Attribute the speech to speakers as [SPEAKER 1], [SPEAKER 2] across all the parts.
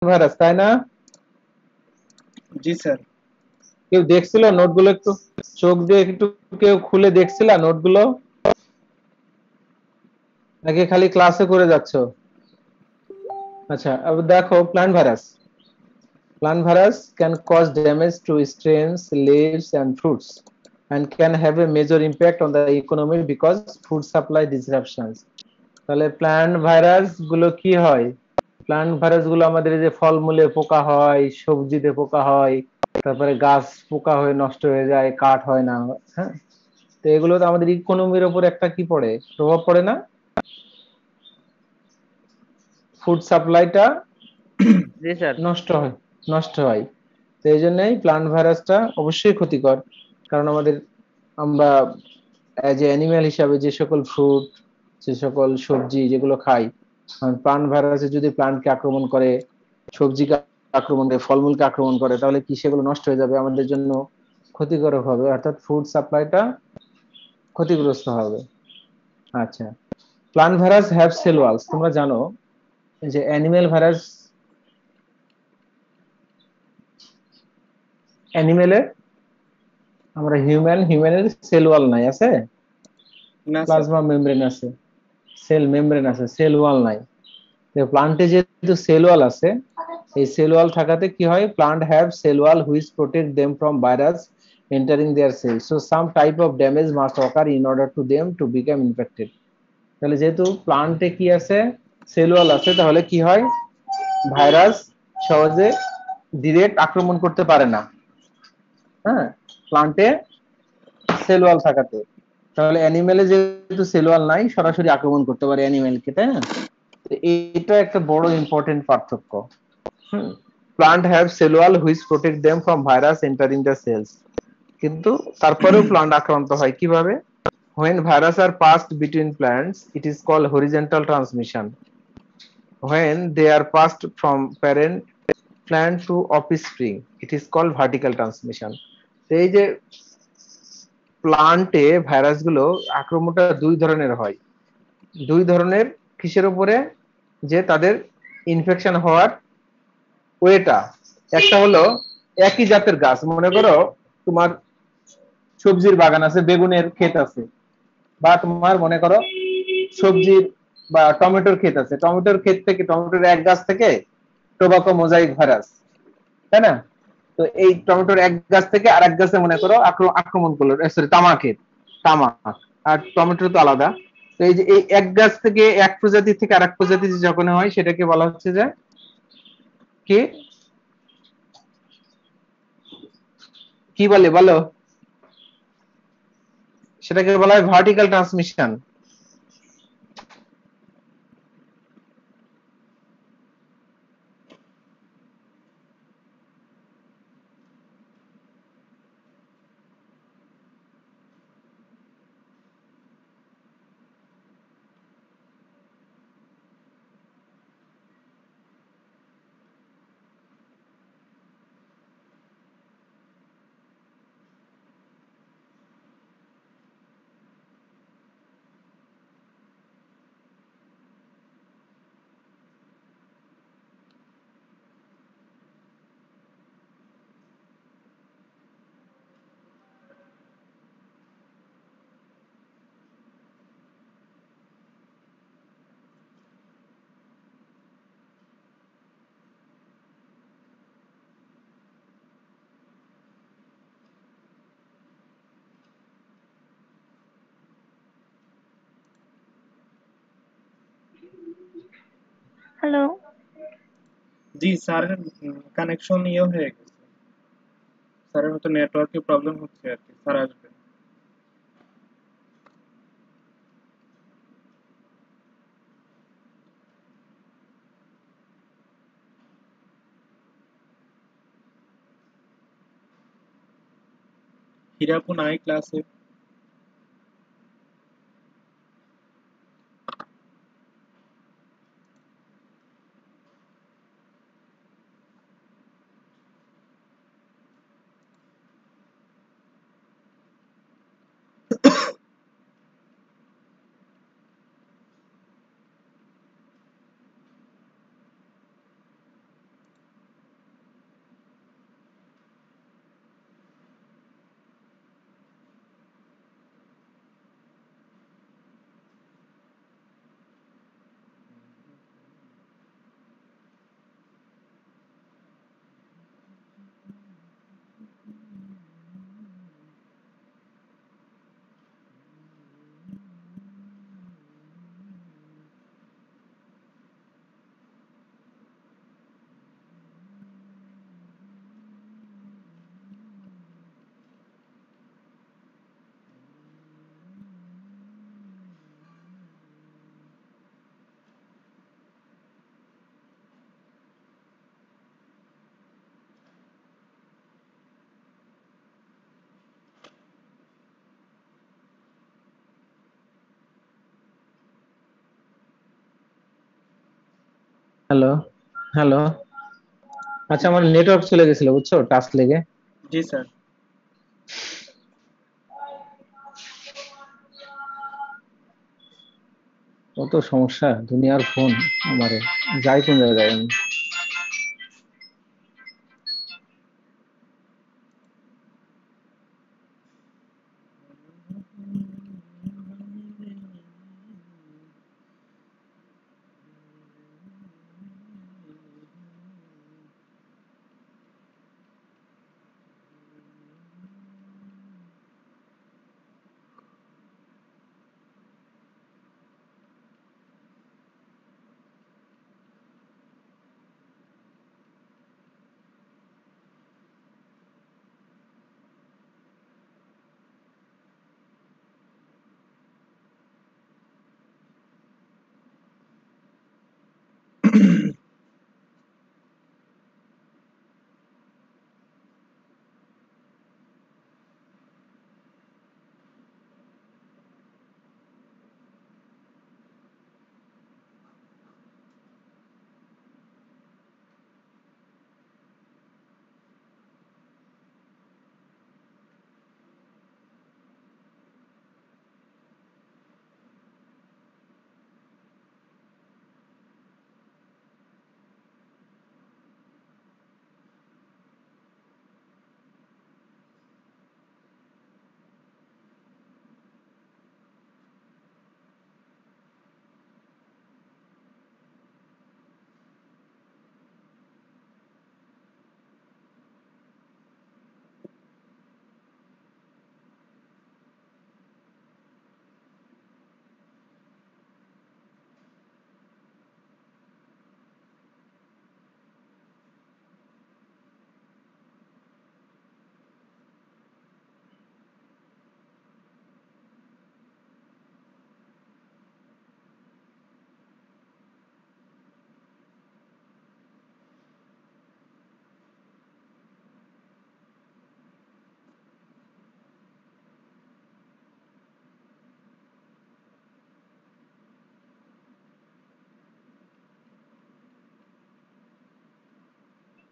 [SPEAKER 1] Virus, তাই না?
[SPEAKER 2] জি স্যার।
[SPEAKER 1] কেউ দেখছিল নোটগুলো? একটু চোখ দিয়ে একটু কেউ খুলে দেখছিল নোটগুলো, নাকি খালি ক্লাসে করে যাচ্ছ? আচ্ছা, আবার দেখো plant virus. Plant virus can cause damage to stems, leaves, and fruits, and can have a major impact on the economy because food supply disruptions. তাহলে প্ল্যান্ট ভাইরাস গুলো কি হয়? প্ল্যান্ট ভাইরাস গুলো আমাদের এই যে ফলমূলে পোকা হয়, সবজিতে পোকা হয়, তারপরে গাছ পোকা হয়ে নষ্ট হয়ে যায়, কাঠ হয় না। হ্যাঁ, তো এগুলো তো আমাদের ইকোনমির উপর একটা কি পড়ে, প্রভাব পড়ে না? ফুড সাপ্লাইটা
[SPEAKER 3] জি স্যার।
[SPEAKER 1] নষ্ট হয়। তো এই জন্যই প্লান্ট ভাইরাসটা অবশ্যই ক্ষতিকর। কারণ আমরা এজ এ অ্যানিম্যাল হিসাবে যে সকল ফ্রুট, যে সকল সবজি যেগুলো খাই, প্লান্ট ভাইরাসে যদি প্লান্টকে আক্রমণ করে, সবজিকে আক্রমণ করে, ফলমূলকে আক্রমণ করে, তাহলে কি সেগুলো নষ্ট হয়ে যাবে, আমাদের জন্য ক্ষতিকারক হবে, অর্থাৎ ফুড সাপ্লাইটা ক্ষতিগ্রস্ত হবে। আচ্ছা, plant viruses have cell walls, তোমরা জানো যে অ্যানিমেল ভাইরাস, অ্যানিমেলের, আমরা হিউম্যানের সেল ওয়াল নাই, আছে?
[SPEAKER 2] না স্যার।
[SPEAKER 1] প্লাজমা মেমব্রেন আছে, সেল মেমব্রেন আছে, সেল ওয়াল নাই। প্লান্টে যেহেতু সেল ওয়াল আছে, এই সেল ওয়াল থাকাতে কি হয়, plant have cell wall which protect them from virus entering their cell, so some type of damage must occur in order to them to become infected. তাহলে যেহেতু প্লান্টে কি আছে, সেল ওয়াল আছে, তাহলে কি হয়, ভাইরাস সহজে ডিরেক্ট আক্রমণ করতে পারে না। হ্যাঁ, প্লান্টে সেল ওয়াল থাকাতে। তাহলে অ্যানিমেলে যেহেতু সেল ওয়াল নাই, সরাসরি আক্রমণ করতে পারে অ্যানিমেলকে, তাই না? এটা একটা বড় ইম্পর্টেন্ট পার্থক্য। Plant have cell wall which protect them from virus entering the cells. কিন্তু তারপরেও প্লান্ট আক্রান্ত হয় কিভাবে? when virus are passed between plants, it is called horizontal transmission. When they are passed from parent plant to offspring, it is called vertical transmission. তো এই যে প্লান্টে virus গুলো আক্রমণটা দুই ধরনের হয়। দুই ধরনের কিসের উপরে? যে তাদের ইনফেকশন হওয়ার ওয়েটা। একটা হলো একই জাতের গাছ, মনে করো তোমার সবজির বাগান আছে, বেগুনের ক্ষেত আছে, বা তোমার মনে করো সবজির বা টমেটোর ক্ষেত আছে, টমেটোর ক্ষেত থেকে, টমেটোর এক গাছ থেকে টোবাকো মোজাইক ভাইরাস, তাই না? তো এই টমেটোর এক গাছ থেকে আরেক গাছে মনে করো আক্রমণ করলো, সরি তামাকের, তামাক আর টমেটো তো আলাদা। তো এই যে এই এক গাছ থেকে এক প্রজাতি থেকে আরেক প্রজাতি যখন হয়, সেটাকে বলা হচ্ছে যে কি, কি বলে বলো? সেটাকে বলা হয় ভার্টিক্যাল ট্রান্সমিশন।
[SPEAKER 4] হ্যালো।
[SPEAKER 2] জি স্যারের কানেকশন ইয়ে হয়ে গেছে, স্যারের হয়তো নেটওয়ার্কে প্রবলেম হচ্ছে আর কি, স্যার আসবে। হিরাপু নাই ক্লাসে।
[SPEAKER 1] Hello, hello. আচ্ছা, আমার নেটওয়ার্ক চলে গেছিল, বুঝছো, টাচ লেগে।
[SPEAKER 2] জি স্যার।
[SPEAKER 1] কত সমস্যা দুনিয়ার ফোন, আমারে যাই কোন জায়গায় আমি।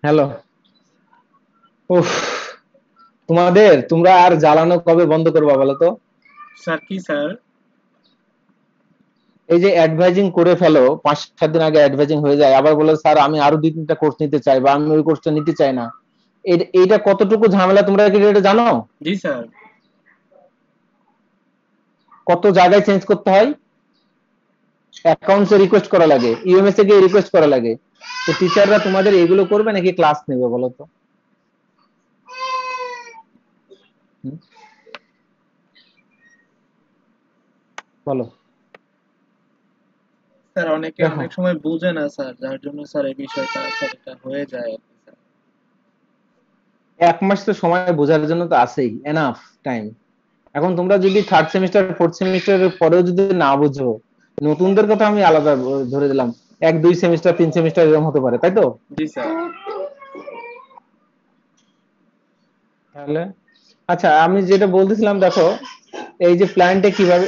[SPEAKER 1] হ্যালো। উফ, তোমরা আর জ্বালানো কবে বন্ধ করবা বলো তো?
[SPEAKER 2] স্যার কি স্যার?
[SPEAKER 1] এই যে অ্যাডভাইজিং করে ফেলো, 5-7 দিন আগে অ্যাডভাইজিং হয়ে যায়, আবার বলে স্যার আমি আরো 2-3টা কোর্স নিতে চাই, বা আমি ওই কোর্সটা নিতে চাই না। এইটা কতটুকু ঝামেলা, তোমরা কি এটা জানো?
[SPEAKER 2] জি স্যার।
[SPEAKER 1] কত জায়গায় চেঞ্জ করতে হয়, অ্যাকাউন্টসে রিকোয়েস্ট করা লাগে, ইউএমএস এ গিয়ে রিকোয়েস্ট করা লাগে। তো টিচাররা তোমাদের এগুলো করবে নাকি ক্লাস নেবে বলো তো? হুম? বলো।
[SPEAKER 2] স্যার অনেকে
[SPEAKER 1] দেখো,
[SPEAKER 2] অনেক সময় বুঝে না স্যার, যার জন্য স্যার এই বিষয়টা স্যার এটা হয়ে যায় আর কি স্যার।
[SPEAKER 1] 1 মাস তো সময় বোঝার জন্য তো আছেই, এনাফ টাইম। এখন তোমরা যদি 3rd সেমিস্টার 4th সেমিস্টারের পরেও যদি না বুঝো, নতুনদের কথা আমি আলাদা ধরে দিলাম, 1-2 সেমিস্টার 3 সেমিস্টার এরকম হতে পারে, তাই তো?
[SPEAKER 2] জি স্যার।
[SPEAKER 1] তাহলে আচ্ছা, আমি যেটা বলতেছিলাম, দেখো এই যে প্ল্যানটা কিভাবে,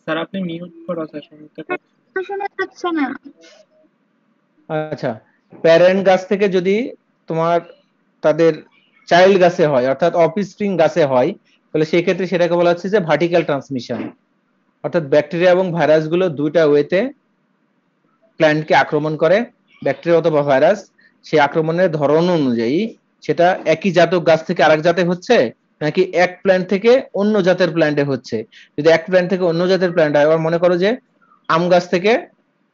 [SPEAKER 2] স্যার আপনি মিউট করা স্যার, শুনতে পাচ্ছেন?
[SPEAKER 4] শোনা যাচ্ছে না।
[SPEAKER 1] আচ্ছা, প্যারেন্ট কাছ থেকে যদি তোমার তাদের চাইল্ড গাছে হয় অর্থাৎ অফস্প্রিং গাছে হয়, তাহলে সেই ক্ষেত্রে সেটাকে বলা হচ্ছে যে ভার্টিক্যাল ট্রান্সমিশন। অর্থাৎ ব্যাকটেরিয়া এবং ভাইরাসগুলো দুইটা ওয়েতে প্ল্যান্টকে আক্রমণ করে, ব্যাকটেরিয়া অথবা ভাইরাস, সেই আক্রমণের ধরন অনুযায়ী সেটা একই জাতক গাছ থেকে আরেক জাতে হচ্ছে নাকি এক প্ল্যান্ট থেকে অন্য জাতের প্ল্যান্টে হচ্ছে। যদি এক প্ল্যান্ট থেকে অন্য জাতের প্ল্যান্ট হয়, আবার মনে করো যে আম গাছ থেকে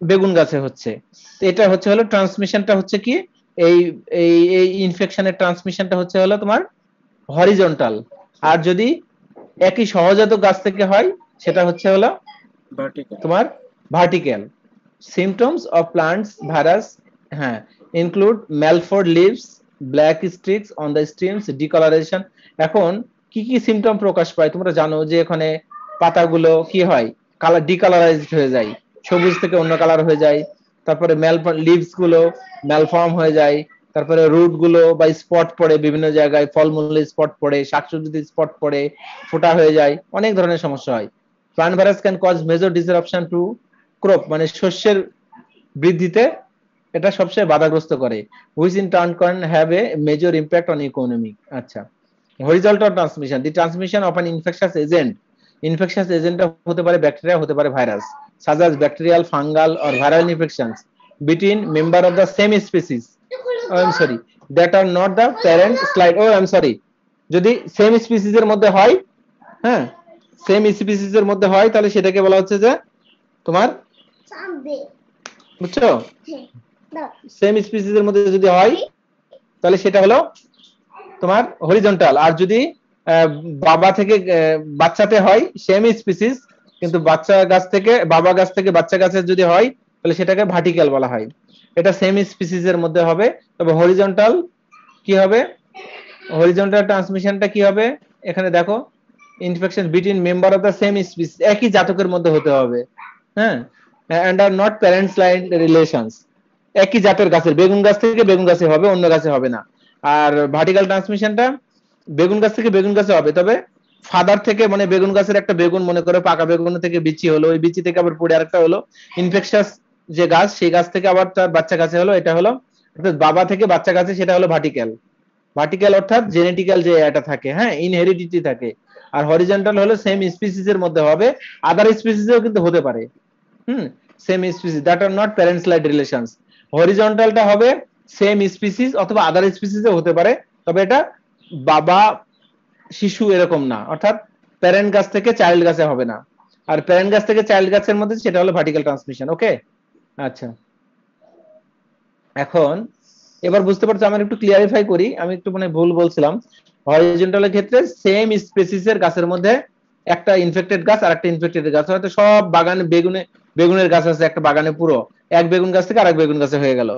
[SPEAKER 1] বেগুন গাছে হচ্ছে, তো এটা হচ্ছে হলো ট্রান্সমিশনটা হচ্ছে কি, এই এই এই ইনফেকশনের ট্রান্সমিশনটা হচ্ছে হলো তোমার হরিজন্টাল। আর যদি একই সহজাত গাছ থেকে হয় সেটা হচ্ছে হলো
[SPEAKER 2] ভার্টিক্যাল।
[SPEAKER 1] তোমার vertical. Symptoms of plants virus, হ্যাঁ, include malformed leaves, black streaks on the stems, discoloration. এখন কি কি সিমটম প্রকাশ পায় তোমরা জানো যে এখানে পাতাগুলো কি হয়, কালার ডিকালারাইজড হয়ে যায়, সবুজ থেকে অন্য কালার হয়ে যায়। তারপরে লিভস গুলো ম্যালফর্ম হয়ে যায়। তারপরে রুট গুলো বা স্পট পড়ে বিভিন্ন জায়গায়, ফলমূলে স্পট পড়ে, শাকসবজিতে স্পট পড়ে, ফোটা হয়ে যায়, অনেক ধরনের সমস্যা হয়। Plant virus can cause major disruption to crop, মানে শস্যের বৃদ্ধিতে এটা সবচেয়ে বাধাগ্রস্ত করে, which in turn can have a major impact on economy. আচ্ছা, horizontal transmission, the transmission of an infectious agent. Infectious এজেন্টটা হতে পারে ব্যাকটেরিয়া, হতে পারে virus, such as bacterial, fungal or viral infections between member of the same species. Oh, I'm sorry, that are not the parent slide. Oh, I'm sorry, যদি same species এর মধ্যে হয়, হ্যাঁ, সেম স্পিসিস এর মধ্যে হয় তাহলে সেটাকে বলা হচ্ছে যে তোমার, বুঝছো, সেম স্পিসিস এর মধ্যে যদি হয় তাহলে সেটা হলো তোমার হরিজন্টাল। আর যদি বাবা থেকে বাচ্চাতে হয় সেম স্পিসিস, কিন্তু বাচ্চা গাছ থেকে বাবা গাছ থেকে বাচ্চা গাছের যদি হয় তাহলে সেটাকে ভার্টিক্যাল বলা হয়। এটা সেম স্পিসিস এর মধ্যে হবে। তবে হরিজন্টাল কি হবে, হরিজন্টাল ট্রান্সমিশনটা কি হবে, এখানে দেখো, infection between member of the same species, একই জাতকের মধ্যে হতে হবে, হ্যাঁ, and are not parents line relations, একই জাতের গাছের, বেগুন গাছ থেকে বেগুন গাছে হবে, অন্য গাছে হবে না। আর ভার্টিক্যাল ট্রান্সমিশনটা বেগুন গাছ থেকে বেগুন গাছে হবে, তবে ফাদার থেকে, মানে বেগুন গাছের একটা বেগুন মনে করে পাকা বেগুন থেকে বিচি হলো, ওই বিচি থেকে আবার পড়ে আরেকটা হলো ইনফেকশাস যে গাছ, সেই গাছ থেকে আবার তার বাচ্চা গাছে হলো, এটা হলো অর্থাৎ বাবা থেকে বাচ্চা গাছে, সেটা হলো ভার্টিক্যাল। ভার্টিক্যাল অর্থাৎ জেনেটিক্যাল যে এটা থাকে, হ্যাঁ, ইনহেরিডিটি থাকে। আর হরিজন্টাল হলো সেম স্পিসিস এর মধ্যে হবে, আদার স্পিসিসেও কিন্তু হতে পারে, same species that are not parents lied relations. হরিজন্টালটা হবে সেম স্পিসিস অথবা আদার স্পিসিসও হতে পারে, তবে এটা বাবা শিশু এরকম না, অর্থাৎ প্যারেন্ট গাছ থেকে চাইল্ড গাছে হবে না। আর প্যারেন্ট গাছ থেকে চাইল্ড গাছের মধ্যে সেটা হলো ভার্টিক্যাল ট্রান্সমিশন। ওকে, আচ্ছা, এখন এবার বুঝতে পারছো, আমি একটু ক্লিয়ারিফাই করি, আমি একটু মানে ভুল বলছিলাম। হরিজন্টালের ক্ষেত্রে সেম স্পেসিসের গাছের মধ্যে একটা ইনফেক্টেড গাছ আর একটা ইনফেক্টেড গাছ, হয়তো সব বাগানে বেগুনের গাছ আছে একটা বাগানে, পুরো এক বেগুন গাছ থেকে আরেক বেগুন গাছে হয়ে গেল।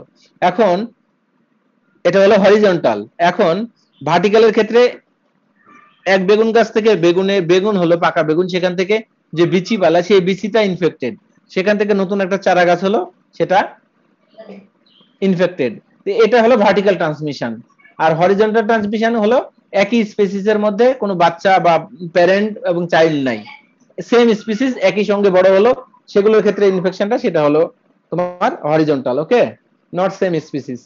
[SPEAKER 1] এখন এটা হলো হরিজন্টাল। এখন ভার্টিক্যালের ক্ষেত্রে এক বেগুন গাছ থেকে বেগুন হলো পাকা বেগুন, সেখান থেকে যে বিচি পালা, সেই বিচিটা ইনফেক্টেড, সেখান থেকে নতুন একটা চারা গাছ হলো, সেটা ইনফেক্টেড। এটা হলো ভার্টিক্যাল ট্রান্সমিশন। আর হরিজন্টাল ট্রান্সমিশন হলো একই স্পিসিসের মধ্যে কোনো বাচ্চা বা প্যারেন্ট এবং চাইল্ড নাই, সেম স্পিসিস একই সঙ্গে বড় হলো, সেগুলোর ক্ষেত্রে ইনফেকশনটা সেটা হলো তোমার horizontal. Okay, not same species.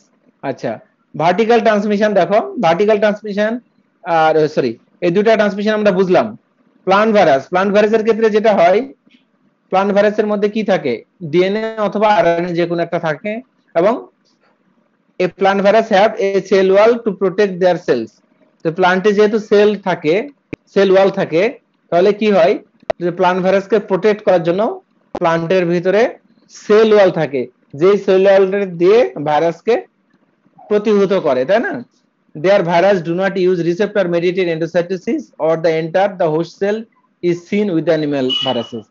[SPEAKER 1] আচ্ছা, ভার্টিক্যাল ট্রান্সমিশন দেখো, ভার্টিক্যাল ট্রান্সমিশন আর সরি, এই দুটা ট্রান্সমিশন আমরা বুঝলাম। প্লান্ট ভাইরাসের ক্ষেত্রে যেটা হয়, প্লান্ট ভাইরাসের মধ্যে কি থাকে, ডিএনএ অথবা আরএনএ যে কোনো একটা থাকে, এবং a plant virus have a cell wall to protect their cells. তো প্লান্টে যেহেতু সেল থাকে, সেল ওয়াল থাকে, তাহলে কি হয়, যে প্লান্ট ভাইরাসকে প্রোটেক্ট করার জন্য প্লান্টের ভিতরে সেল ওয়াল থাকে, যে সেল ওয়ালটা দিয়ে ভাইরাসকে প্রতিহত করে, তাই না? Their virus do not use receptor mediated endocytosis or the entire the host cell is seen with the animal viruses.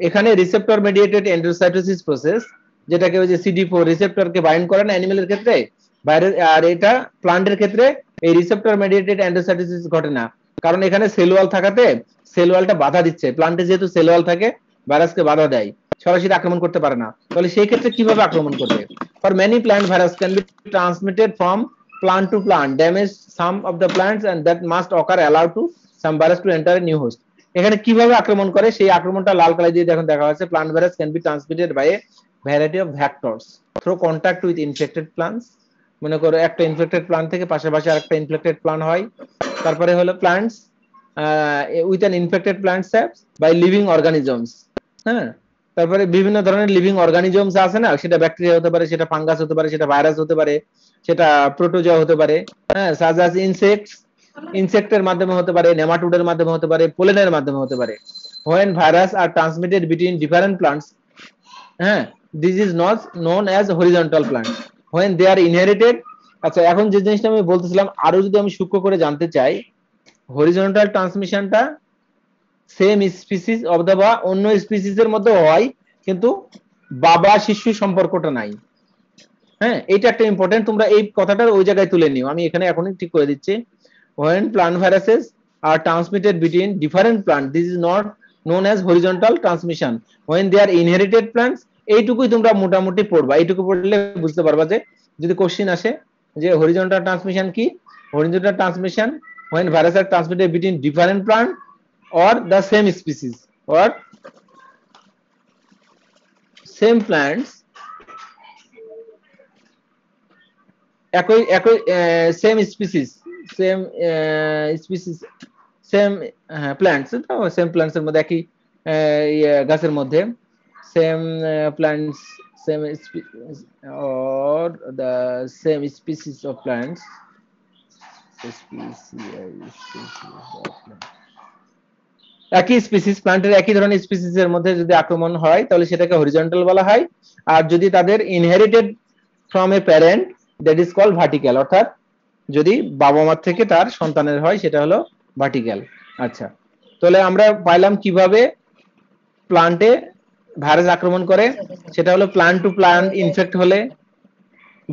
[SPEAKER 1] এখানে রিসেপ্টর মেডিয়েটেড এন্ডোসাইটোসিস প্রসেস, যেটাকে ওই যে CD4 রিসেপ্টরকে বাইন্ড করে না অ্যানিমেলের ক্ষেত্রে, ভাইরাস, আর এটা প্লান্টের ক্ষেত্রে এই রিসেপ্টর মেডিয়েটেড এন্ডোসাইটোসিস ঘটে না, কারণ এখানে সেল ওয়াল থাকাতে সেল ওয়ালটা বাধা দিচ্ছে, প্লান্টে যেহেতু সেল ওয়াল থাকে ভাইরাসকে বাধা দেয়, সরাসরি আক্রমণ করতে পারে না। তাহলে সেই ক্ষেত্রে কিভাবে আক্রমণ করবে? For many plant virus can be transmitted from plant to plant, damage some of the plants and that must occur allow to some virus to enter a new host. এখানে কিভাবে আক্রমণ করে সেই আক্রমণটা লাল কালি দিয়ে দেখুন দেখা হচ্ছে। Plant virus can be transmitted by a variety of vectors through contact with infected plants, মনে করো একটা ইনফেক্টেড প্লান্ট থেকে পাশাপাশি আরেকটা ইনফেক্টেড প্লান্ট হয়। তারপরে হলো plants with an infected plant saps by living organisms. হ্যাঁ, তারপরে বিভিন্ন ধরনের লিভিং অর্গানিজমস আছে না, সেটা ব্যাকটেরিয়া হতে পারে, সেটা ফাঙ্গাস হতে পারে, সেটা ভাইরাস হতে পারে, সেটা প্রোটোজোয়া হতে পারে, হ্যাঁ, সাজ আস ইনসেক্টস, ইনসেক্টের মাধ্যমে হতে পারে, নেমাটোডের মাধ্যমে হতে পারে, পোলেনের মাধ্যমে হতে পারে। when virus are transmitted between different plants, হ্যাঁ, this is not known as horizontal plant when they are inherited। আচ্ছা, এখন যে জিনিসটা আমি বলতেছিলাম আরো যদি আমি সূক্ষ্ম করে জানতে চাই, হরিজন্টাল ট্রান্সমিশনটা সেম স্পিসিস অফ দা বা অন্য স্পিসিসের মধ্যে হয়, কিন্তু বাবা শিশু সম্পর্কটা নাই। হ্যাঁ, এটা একটা ইম্পর্টেন্ট, তোমরা এই কথাটা ওই জায়গায় তুলে নিও, আমি এখানে এখনই ঠিক করে দিচ্ছি। when plant viruses are transmitted between different plants, this is not known as horizontal transmission when they are inherited plants। এইটুকুই তোমরা মোটামুটি পড়বা, এইটুকু পড়লে বুঝতে পারবা যে যদি কোশ্চেন আসে যে horizontal transmission কি, horizontal transmission when viruses are transmitted between different plant or the same species or same plants, একই একই same species, same species, same plants, তো সেম প্ল্যান্টস এর মধ্যে একই গাছের মধ্যে same plants, same or the same species of plants, একই species প্ল্যান্টের একই ধরনের স্পিসিস এর মধ্যে যদি আক্রমণ হয় তাহলে সেটাকে হরিজন্টাল বলা হয়। আর যদি তাদের inherited from a parent, that is called vertical, অর্থাৎ যদি বাবা মা থেকে তার সন্তানের হয় সেটা হলো ভার্টিক্যাল। আচ্ছা, তাহলে আমরা পাইলাম কিভাবে প্লান্টে ভাইরাস আক্রমণ করে, সেটা হলো প্লান্ট টু প্লান্ট ইনফেক্ট হলে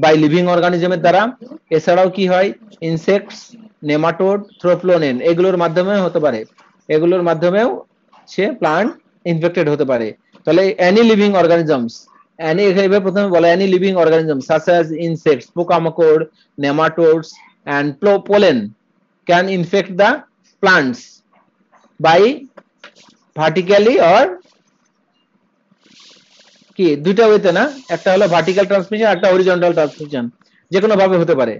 [SPEAKER 1] বাই লিভিং অর্গানিজমের দ্বারা। এছাড়াও কি হয়, ইনসেক্টস, নেমাটোড, থ্রোফ্লোনেন এগুলোর মাধ্যমে হতে পারে, এগুলোর মাধ্যমেও সে প্লান্ট ইনফেক্টেড হতে পারে। তাহলে এনি লিভিং অর্গানিজমস, এনি এখানে প্রথমে বলা any living organism such as insects, পোকামাকড়, nematodes and pollen can infect the plants by vertically or কি, দুইটা ওয়েতে না, একটা হলো ভার্টিক্যাল ট্রান্সমিশন, একটা হরিজন্টাল ট্রান্সমিশন, যে কোনো ভাবে হতে পারে।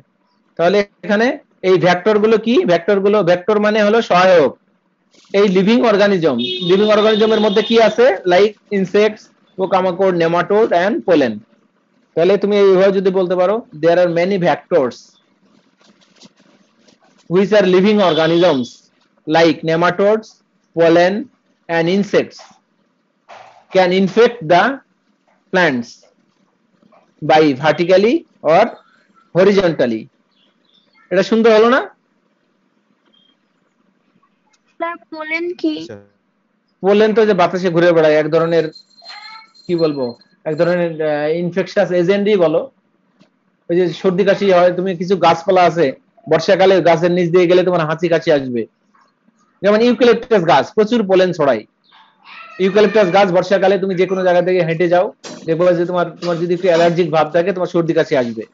[SPEAKER 1] তাহলে এখানে এই ভেক্টর গুলো কি, ভেক্টর গুলো, ভেক্টর মানে হলো সহায়ক। এই লিভিং অর্গানিজম, লিভিং অর্গানিজমের মধ্যে কি আছে, লাইক ইনসেক্টস, পোকামাকড়, নেমাটোড এন্ড পোলেন। তাহলে তুমি এইভাবে যদি বলতে পারো there are many vectors which are living organisms like nematodes, pollen and insects can infect the plants by vertically or horizontally। এটা সুন্দর হলো না?
[SPEAKER 4] স্যার বলেন কি?
[SPEAKER 1] পোলেন তো যে বাতাসে ঘুরে বেড়ায়, এক ধরনের কি বলবো, এক ধরনের ইনফেকশাস এজেন্টই বলো। ওই যে সর্দি কাশি হয়, তুমি কিছু গাছপালা আছে বর্ষাকালে গাছের নিচ দিয়ে গেলে তোমার হাঁচি কাশি আসবে, যেমন ইউক্যালিপটাস গাছ প্রচুর পোলেন ছড়ায়। ইউক্যালিপটাস গাছ বর্ষাকালে তুমি যে কোনো জায়গা থেকে হেঁটে যাও, দেখবো যে তোমার তোমার যদি একটু অ্যালার্জিক ভাব থাকে তোমার সর্দি কাশি আসবে,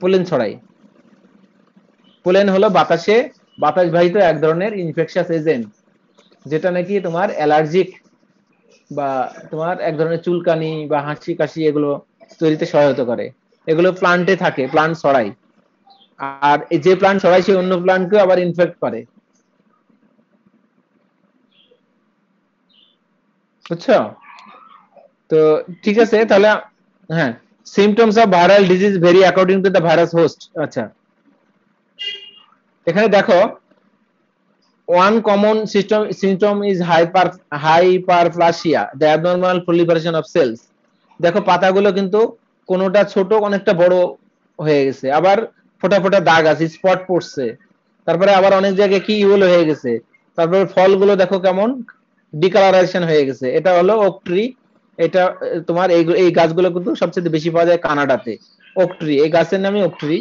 [SPEAKER 1] পোলেন ছড়ায়। পোলেন হলো বাতাসে বাতাসবাহিত এক ধরনের ইনফেকশাস এজেন্ট, যেটা নাকি তোমার অ্যালার্জিক বা তোমার এক ধরনের চুলকানি বা হাঁচি কাশি এগুলো তৈরিতে সহায়তা করে। এগুলো প্লান্টে থাকে, প্লান্ট ছড়ায়, আর যে প্লান্ট ছড়ায় সে অন্য প্লান্টকে আবার ইনফেক্ট করে, বুঝছো? তো ঠিক আছে, তাহলে হ্যাঁ, symptoms of viral disease very according to the virus host. আচ্ছা, এখানে দেখো one common symptom is hyperplasia, the abnormal proliferation of cells। দেখো পাতাগুলো কিন্তু কোনোটা ছোট অনেকটা বড় হয়ে গেছে, আবার ফোটা ফোটা দাগ আছে, স্পট পড়ছে, তারপরে আবার অনেক জায়গায় কি ইয়েলো হয়ে গেছে, তারপরে ফলগুলো দেখো কেমন ডিকালারাইজেশন হয়ে গেছে। এটা হলো ওক ট্রি। এটা তোমার এই গাছগুলো কিন্তু সবচেয়ে বেশি পাওয়া যায় কানাডাতে। ওক ট্রি, এই গাছের নামই ওক ট্রি।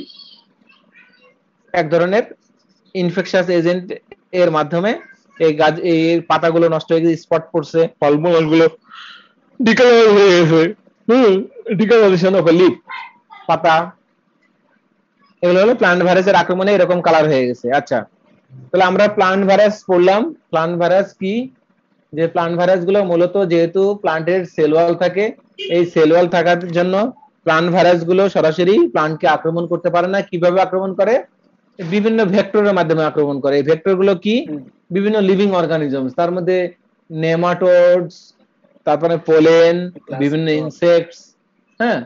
[SPEAKER 1] এক ধরনের ইনফেকশাস এজেন্ট এর মাধ্যমে এই গাছ এই পাতাগুলো নষ্ট হয়ে গেছে, স্পট পড়ছে, ফলমূলগুলো ডিকালার হয়ে গেছে, ডিকালারেশন অফ লিফ, পাতা, এগুলো হলো প্লান্ট ভাইরাসের আক্রমণে এরকম কালার হয়ে গেছে। আচ্ছা, তাহলে আমরা প্লান্ট ভাইরাস পড়লাম। প্লান্ট ভাইরাস কি, যে প্লান্ট ভাইরাস গুলো মূলত যেহেতু প্লান্টের সেল ওয়াল থাকে, এই সেল ওয়াল থাকার জন্য প্লান্ট ভাইরাস গুলো সরাসরি প্লান্টকে আক্রমণ করতে পারে না। কিভাবে আক্রমণ করে? বিভিন্ন ভেক্টরের মাধ্যমে আক্রমণ করে। এই ভেক্টর গুলো কি? বিভিন্ন লিভিং অর্গানিজমস, তার মধ্যে নেমাটোডস, তারপরে পোলেন, বিভিন্ন ইনসেক্টস। হ্যাঁ,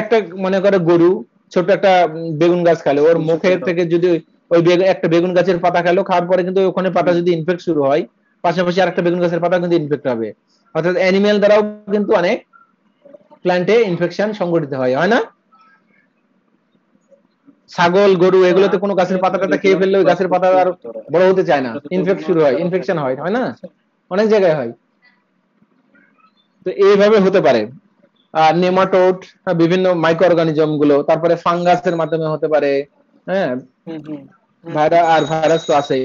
[SPEAKER 1] একটা মনে করে গরু ছোট একটা বেগুন গাছ খেলো, ওর মুখের থেকে যদি ওই একটা বেগুন গাছের পাতা খেলো, খাওয়ার পরে কিন্তু ওখানে পাতা যদি ইনফেক্ট শুরু হয়, পাশাপাশি আরেকটা বেগুন গাছের পাতা কিন্তু ইনফেক্ট হবে। অর্থাৎ অ্যানিমেল দ্বারাও কিন্তু অনেক প্ল্যান্টে ইনফেকশন সংঘটিত হয়, হয় না? ছাগল, গরু এগুলোতে কোনো গাছের পাতা টাতা খেয়ে ফেললে ওই গাছের পাতা আর বড় হতে চায় না, ইনফেক্ট শুরু হয়, ইনফেকশন হয়, হয় না? অনেক জায়গায় হয়। তো এইভাবে হতে পারে। আর নেমাটোড, বিভিন্ন মাইক্রো অর্গানিজম গুলো, তারপরে ফাঙ্গাসের মাধ্যমে হতে পারে। হ্যাঁ, ভাইরাস তো আছেই,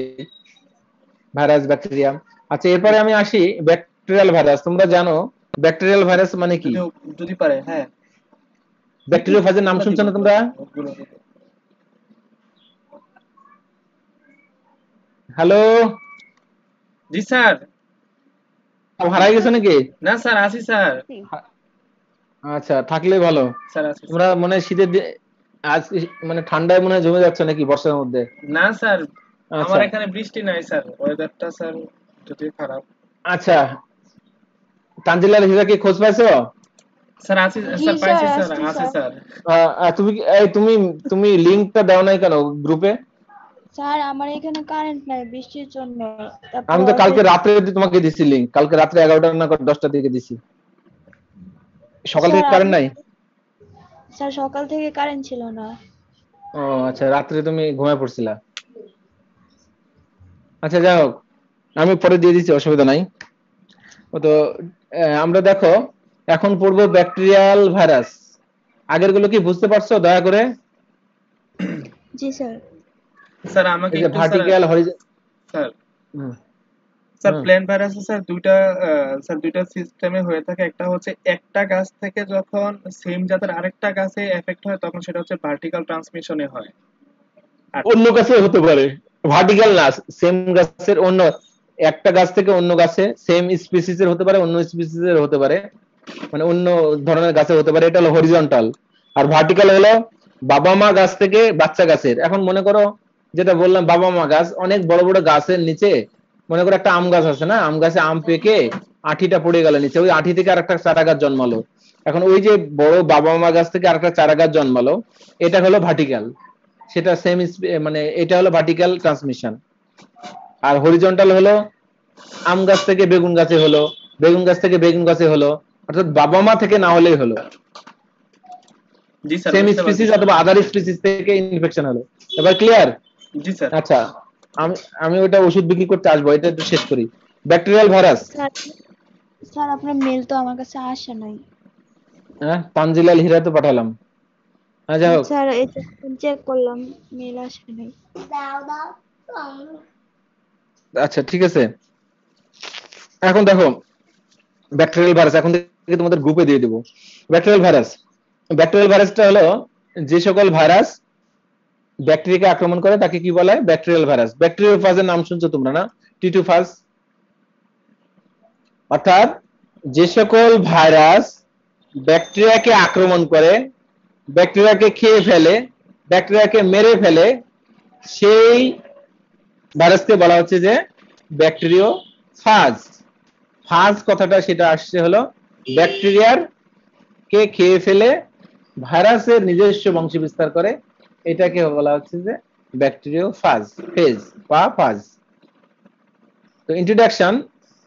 [SPEAKER 1] ভাইরাস, ব্যাকটেরিয়া। আচ্ছা, এরপরে আমি আসি ব্যাকটেরিয়াল ভাইরাস। তোমরা জানো ব্যাকটেরিয়াল ভাইরাস মানে কি?
[SPEAKER 2] যদি পারে, হ্যাঁ।
[SPEAKER 1] ব্যাকটেরিওফাজের নাম শুনছো না তোমরা? হ্যালো,
[SPEAKER 2] জি স্যার।
[SPEAKER 1] হারাই গেছো নাকি?
[SPEAKER 2] না স্যার, আছি স্যার।
[SPEAKER 1] আচ্ছা, থাকলে ভালো।
[SPEAKER 2] স্যার আছি।
[SPEAKER 1] তোমরা মনে হয় শীতের আজ মানে ঠান্ডায় মনে হয় জমে যাচ্ছে নাকি বর্ষার মধ্যে?
[SPEAKER 2] না স্যার, আমার এখানে বৃষ্টি নাই স্যার, ওয়েদারটা স্যার যদি খারাপ।
[SPEAKER 1] আচ্ছা, তানজিলার হীরা কি খোঁজ পাইছো?
[SPEAKER 2] স্যার আছি স্যার, পাইছি স্যার, আছে স্যার।
[SPEAKER 1] তুমি তুমি লিংকটা দাও নাই কেন গ্রুপে?
[SPEAKER 4] স্যার আমার এখানে কারেন্ট নাই বৃষ্টির জন্য।
[SPEAKER 1] আমি তো কালকে রাত্রে তোমাকে দিছি লিংক, কালকে রাত্রে 11টা না 10টা দিকে দিছি। সকাল থেকে কারেন্ট নাই?
[SPEAKER 4] স্যার সকাল থেকে কারেন্ট ছিল না।
[SPEAKER 1] ও আচ্ছা, রাত্রে তুমি ঘুমায় পড়ছিলা। আচ্ছা, যাই হোক, আমি পরে দিয়ে দিচ্ছি, অসুবিধা নাই। তো আমরা দেখো এখন পড়বো ব্যাকটেরিয়াল ভাইরাস। আগের গুলো কি বুঝতে পারছো দয়া করে?
[SPEAKER 4] জি স্যার।
[SPEAKER 2] স্যার আমাকে একটু
[SPEAKER 1] vertical,
[SPEAKER 2] sir sir plant virus sir দুইটা সিস্টেমে হয়ে থাকে। একটা হচ্ছে একটা গাছ থেকে যখন সেম জাতের আরেকটা গাছে এফেক্ট হয় তখন সেটা হচ্ছে ভার্টিক্যাল ট্রান্সমিশনে হয়।
[SPEAKER 1] অন্য গাছে হতে পারে, ভার্টিক্যাল না, সেম গাছের অন্য একটা গাছ থেকে অন্য গাছে, সেম স্পিসিসের হতে পারে, অন্য স্পিসিসের হতে পারে, মানে অন্য ধরনের গাছে হতে পারে। এটা হলো হরিজন্টাল। আর ভার্টিক্যাল হলো বাবা মা গাছ থেকে বাচ্চা গাছের। এখন মনে করো যেটা বললাম, বাবা মা গাছ, অনেক বড় বড় গাছের নিচে মনে করো একটা আম গাছ আছে না, আম গাছে আম পেকে আঠিটা পড়ে গেল নিচে, ওই আঠি থেকে আরেকটা চারা গাছ জন্মালো। এখন ওই যে বড় বাবা মা গাছ থেকে আরেকটা চারা গাছ জন্মালো, এটা হলো ভার্টিক্যাল। সেটা সেম, মানে এটা হলো ভার্টিক্যাল ট্রান্সমিশন। আর হরিজন্টাল হলো আম গাছ থেকে বেগুন গাছে হলো, বেগুন গাছ থেকে বেগুন গাছে হলো, অর্থাৎ বাবা মা থেকে না হলেই হলো,
[SPEAKER 2] জি স্যার,
[SPEAKER 1] সেম স্পিসিস অথবা আদার স্পিসিস থেকে ইনফেকশন হলো। এবার ক্লিয়ার?
[SPEAKER 2] জি স্যার।
[SPEAKER 1] আচ্ছা, আমি ওটা ওষুধ বিক্রি করতে আসবো, এটা একটু শেষ করি। Bacterial virus.
[SPEAKER 4] স্যার আপনার মেল তো আমার কাছে আসে নাই।
[SPEAKER 1] হ্যাঁ, তানজিলাল হীরা তো পাঠালাম। আচ্ছা হোক
[SPEAKER 4] স্যার এটা চেক করলাম, মেল আসে নাই।
[SPEAKER 1] আচ্ছা, ঠিক আছে। এখন দেখো ব্যাকটেরিয়াল ভাইরাস, এখন থেকে তোমাদের গ্রুপে দিয়ে দেবো। ব্যাকটেরিয়াল ভাইরাস, ব্যাকটেরিয়াল ভাইরাসটা হলো যে সকল ভাইরাস ব্যাকটেরিয়াকে আক্রমণ করে তাকে কি বলা হয়? Bacterial virus. ব্যাকটেরিওফাজের নাম শুনছো তোমরা না? টিটোফাজ। অর্থাৎ যে সকল ভাইরাস ব্যাকটেরিয়াকে আক্রমণ করে, ব্যাকটেরিয়াকে খেয়ে ফেলে, ব্যাকটেরিয়াকে মেরে ফেলে, সেই ভাইরাসকে বলা হচ্ছে যে ব্যাকটেরিওফাজ। ফাজ কথাটা সেটা আসছে হলো ব্যাকটেরিয়ার কে খেয়ে ফেলে ভাইরাসের নিজস্ব বংশ বিস্তার করে, এটাকে বলা হচ্ছে যে ব্যাকটেরিওফাজ, ফেজ বা ফাজ। তো introduction,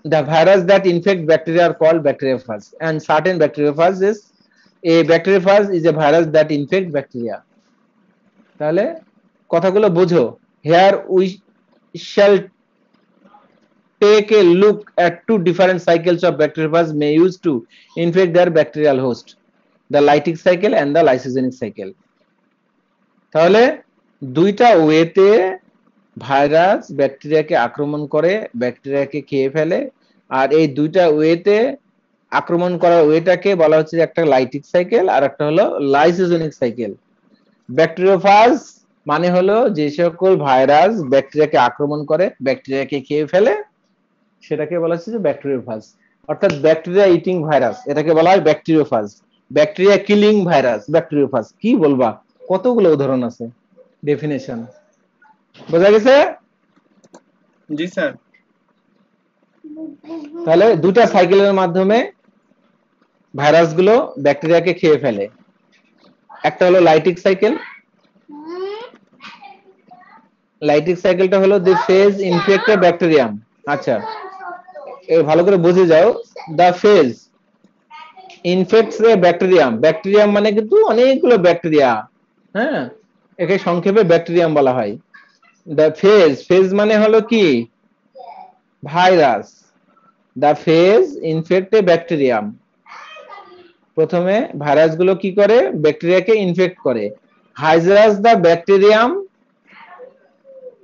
[SPEAKER 1] the virus that infect bacteria are called bacteriophage, and certain bacteriophage is a bacteriophage is a virus that infect bacteria. তাহলে কথাগুলো বুঝো। Here we shall take a look at two different cycles of bacteriophage may use to infect their bacterial host, the lytic cycle and the lysogenic cycle. তাহলে দুইটা ওয়েতে virus ব্যাকটেরিয়াকে আক্রমণ করে, ব্যাকটেরিয়াকে খেয়ে ফেলে, আর এই দুইটা ওয়েতে আক্রমণ করার ওয়েটাকে বলা হচ্ছে একটা লাইটিক সাইকেল আর একটা হলো লাইসোজেনিক সাইকেল। ব্যাকটেরিওফাজ মানে হলো যে সকল ভাইরাস ব্যাকটেরিয়াকে আক্রমণ করে, ব্যাকটেরিয়াকে খেয়ে ফেলে, সেটাকে বলা হচ্ছে যে ব্যাকটেরিওফাজ, অর্থাৎ ব্যাকটেরিয়া ইটিং ভাইরাস, এটাকে বলা হয় bacteriophage. Bacteria killing virus, bacteriophage. কি বলবা, কতগুলো উদাহরণ আছে, ডেফিনেশন। বোঝা গেছে?
[SPEAKER 2] জি স্যার।
[SPEAKER 1] তাহলে দুটা সাইকেলের মাধ্যমে ভাইরাসগুলো ব্যাকটেরিয়াকে খেয়ে ফেলে। একটা হলো লাইটিক সাইকেল। লাইটিক সাইকেলটা হলো দি ফেজ ইনফেক্ট এ ব্যাকটেরিয়াম। আচ্ছা, ভালো করে বুঝে যাও। দা phage infects a bacterium, bacterium মানে কিন্তু অনেকগুলো ব্যাকটেরিয়া, হ্যাঁ, একে সংক্ষেপে ব্যাকটেরিয়াম বলা হয়। দা ফেজ, ফেজ মানে হলো কি, virus. The phage infect a bacterium, প্রথমে ভাইরাসগুলো কি করে, ব্যাকটেরিয়াকে ইনফেক্ট করে। হাইজাস the bacterium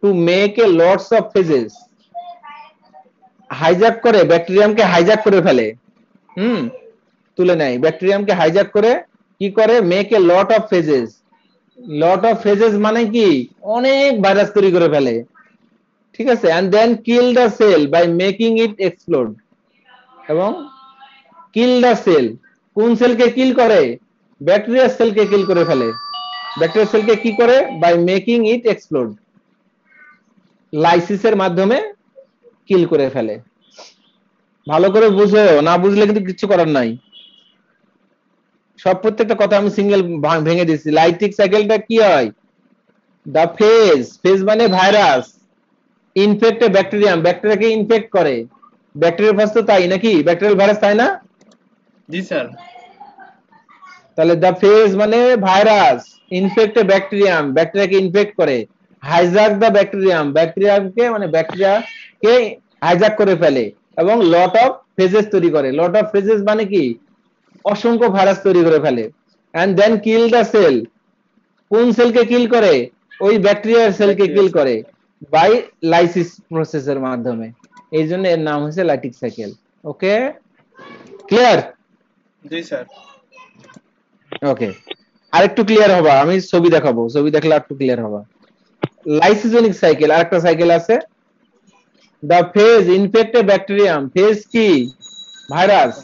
[SPEAKER 1] to make a lots of phages, hijack করে, ব্যাকটেরিয়ামকে হাইজ্যাক করে ফেলে, তুলে নেয়, ব্যাকটেরিয়ামকে হাইজ্যাক করে কি করে, make a lot of phages. Lot of phages মানে কি, অনেক ভাইরাস তৈরি করে ফেলে, ঠিক আছে। And then kill the cell by making it explode, এবং কিল দ্য সেল, কোন সেলকে কিল করে, ব্যাকটেরিয়া সেলকে কিল করে ফেলে। ব্যাকটেরিয়া সেলকে কি করে, বাই মেকিং ইট এক্সপ্লোড, লাইসিসের মাধ্যমে কিল করে ফেলে। ভালো করে বুঝো, না বুঝলে কিন্তু কিছু করার নাই। সব প্রত্যেকটা কথা আমি সিঙ্গেল ভেঙে দিচ্ছি। লাইটিক সাইকেলটা কি হয়, দা ফেজ, ফেজ মানে virus, infect a bacterium, ব্যাকটেরিয়াকে infect করে। ব্যাকটেরিয়া ভাইরাস তো তাই নাকি, ব্যাকটেরিয়াল ভাইরাস তাই না?
[SPEAKER 2] জি স্যার।
[SPEAKER 1] তাহলে দা ফেজ মানে virus, infect a bacterium, ব্যাকটেরিয়াকে infect করে। হাইজ্যাক দা ব্যাকটেরিয়াম, ব্যাকটেরিয়াকে মানে ব্যাকটেরিয়াকে হাইজ্যাক করে ফেলে, এবং লট অফ ফেজেস তৈরি করে। লট অফ ফেজেস মানে কি, অসংখ্য ভাইরাস তৈরি করে ফেলে। And then kill the cell, কোন সেলকে কিল করে, ওই ব্যাকটেরিয়ার সেলকে কিল করে, বাই লাইসিস প্রসেসের মাধ্যমে। এই জন্য এর নাম হচ্ছে লাইটিক সাইকেল। ওকে, ক্লিয়ার?
[SPEAKER 2] জি স্যার।
[SPEAKER 1] ওকে, আরেকটু ক্লিয়ার হবা, আমি ছবি দেখাবো, ছবি দেখলে আরেকটু ক্লিয়ার হবা। লাইসোজেনিক সাইকেল আরেকটা সাইকেল আছে। The phage infect a bacterium, phage কি, ভাইরাস,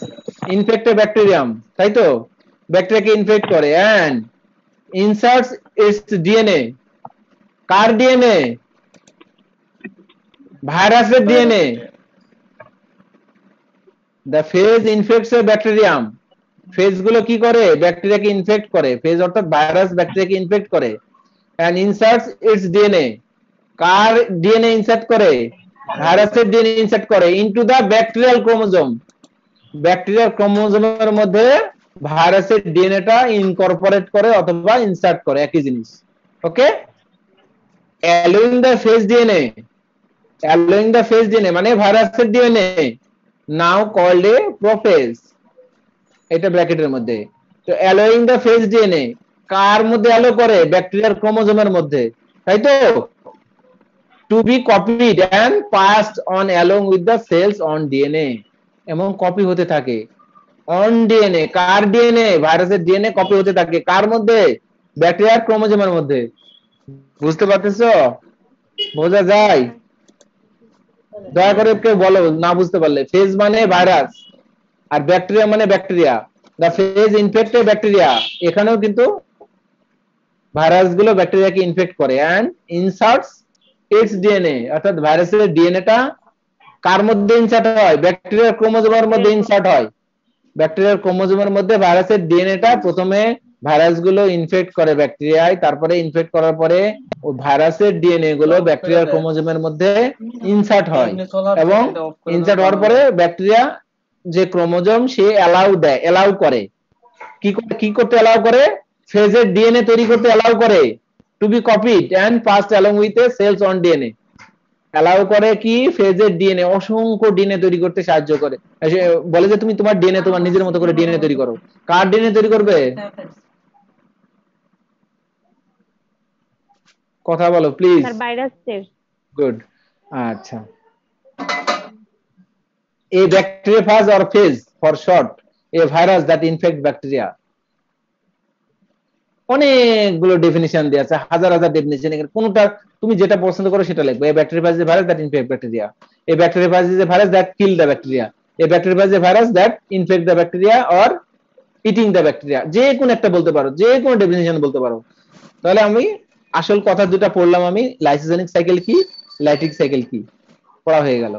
[SPEAKER 1] ইনফেক্ট এ ব্যাকটেরিয়াম, তাই তো, ব্যাকটেরিয়াকে ইনফেক্ট করে, এন্ড ইনসার্টস ইটস ডিএনএ, কার ডিএনএ, ভাইরাসের DNA. The phage infects a bacterium, phage গুলো কি করে, ব্যাকটেরিয়াকে ইনফেক্ট করে, ফেজ অর্থাৎ ভাইরাস ব্যাকটেরিয়াকে ইনফেক্ট করে, এন্ড ইনসার্টস ইটস ডিএনএ, কার ডিএনএ ইনসার্ট করে, ভাইরাসের ডিএনএ ইনসার্ট করে, into the bacterial chromosome, bacterial ক্রোমোজোমের মধ্যে ভাইরাসের ডিএনএটা ইনকর্পোরেট করে অথবা ইনসার্ট করে, একই জিনিস। Okay, allowing the phage DNA, allowing the phage DNA মানে ভাইরাসের DNA, now called a prophage, এটা ব্র্যাকেটের মধ্যে। তো অ্যালোইং দা ফেজ ডিএনএ কার মধ্যে অ্যালো করে, ব্যাকটেরিয়ার ক্রোমোজোমের মধ্যে, তাই তো, to be copied and passed on along with the cells on DNA, এবং কপি হতে থাকে অন ডিএনএ, কার ডিএনএ, ভাইরাসের ডিএনএ কপি হতে থাকে কার মধ্যে, ব্যাকটেরিয়ার ক্রোমোজোমের মধ্যে। বুঝতে পারতেছো? বোঝা যায়? দয়া করে কেউ বলো না বুঝতে পারলে। ফেজ মানে ভাইরাস, আর ব্যাকটেরিয়া মানে ব্যাকটেরিয়া। দা ফেজ ইনফেক্টেড ব্যাকটেরিয়া, এখানেও কিন্তু ভাইরাসগুলো ব্যাকটেরিয়াকে ইনফেক্ট করে, এন্ড ইনসার্টস ইটস ডিএনএ, অর্থাৎ ভাইরাসের ডিএনএটা কার মধ্যে ইনসার্ট হয়, ব্যাকটেরিয়ার ক্রোমোজোমের মধ্যে ইনসার্ট হয়। ব্যাকটেরিয়ার ক্রোমোজোমের মধ্যে ভাইরাসের ডিএনএটা প্রথমে ভাইরাসগুলো ইনফেক্ট করে ব্যাকটেরিয়ায়, তারপরে ইনফেক্ট করার পরে ও ভাইরাসের ডিএনএ গুলো ব্যাকটেরিয়ার ক্রোমোজোমের মধ্যে ইনসার্ট হয়, এবং ইনসার্ট হওয়ার পরে ব্যাকটেরিয়া যে ক্রোমোজোম সে এলাউ করে, কি করতে এলাউ করে, ফেজের ডিএনএ তৈরি করতে এলাউ করে, to be copied and passed along with a cells on DNA, allow করে কি, ফেজের ডিএনএ, অসংখ্য ডিএনএ তৈরি করতে সাহায্য করে। বলে যে তুমি তোমার ডিএনএ তোমার নিজের মতো করে ডিএনএ তৈরি করো, কার ডিএনএ তৈরি করবে, কথা বলো প্লিজ।
[SPEAKER 3] স্যার ভাইরাসের।
[SPEAKER 1] গুড, আচ্ছা। A bacteriophage or phage for short, a virus that infect bacteria, অনেকগুলো ডেফিনিশন দেওয়া আছে, হাজার হাজার ডেফিনিশন, এখানে কোনটা তুমি যেটা পছন্দ করো সেটা লিখবে। A bacteriophage is a virus that infect bacteria, a bacteriophage is a virus that kill the bacteria, a bacteriophage is a virus that infect the bacteria or eating the bacteria, যে কোনো একটা বলতে পারো, যে কোনো ডেফিনিশন বলতে পারো। তাহলে আমি আসল কথা দুটা পড়লাম, আমি লাইসোজেনিক সাইকেল কি, লাইটিক সাইকেল কি, পড়া হয়ে গেল।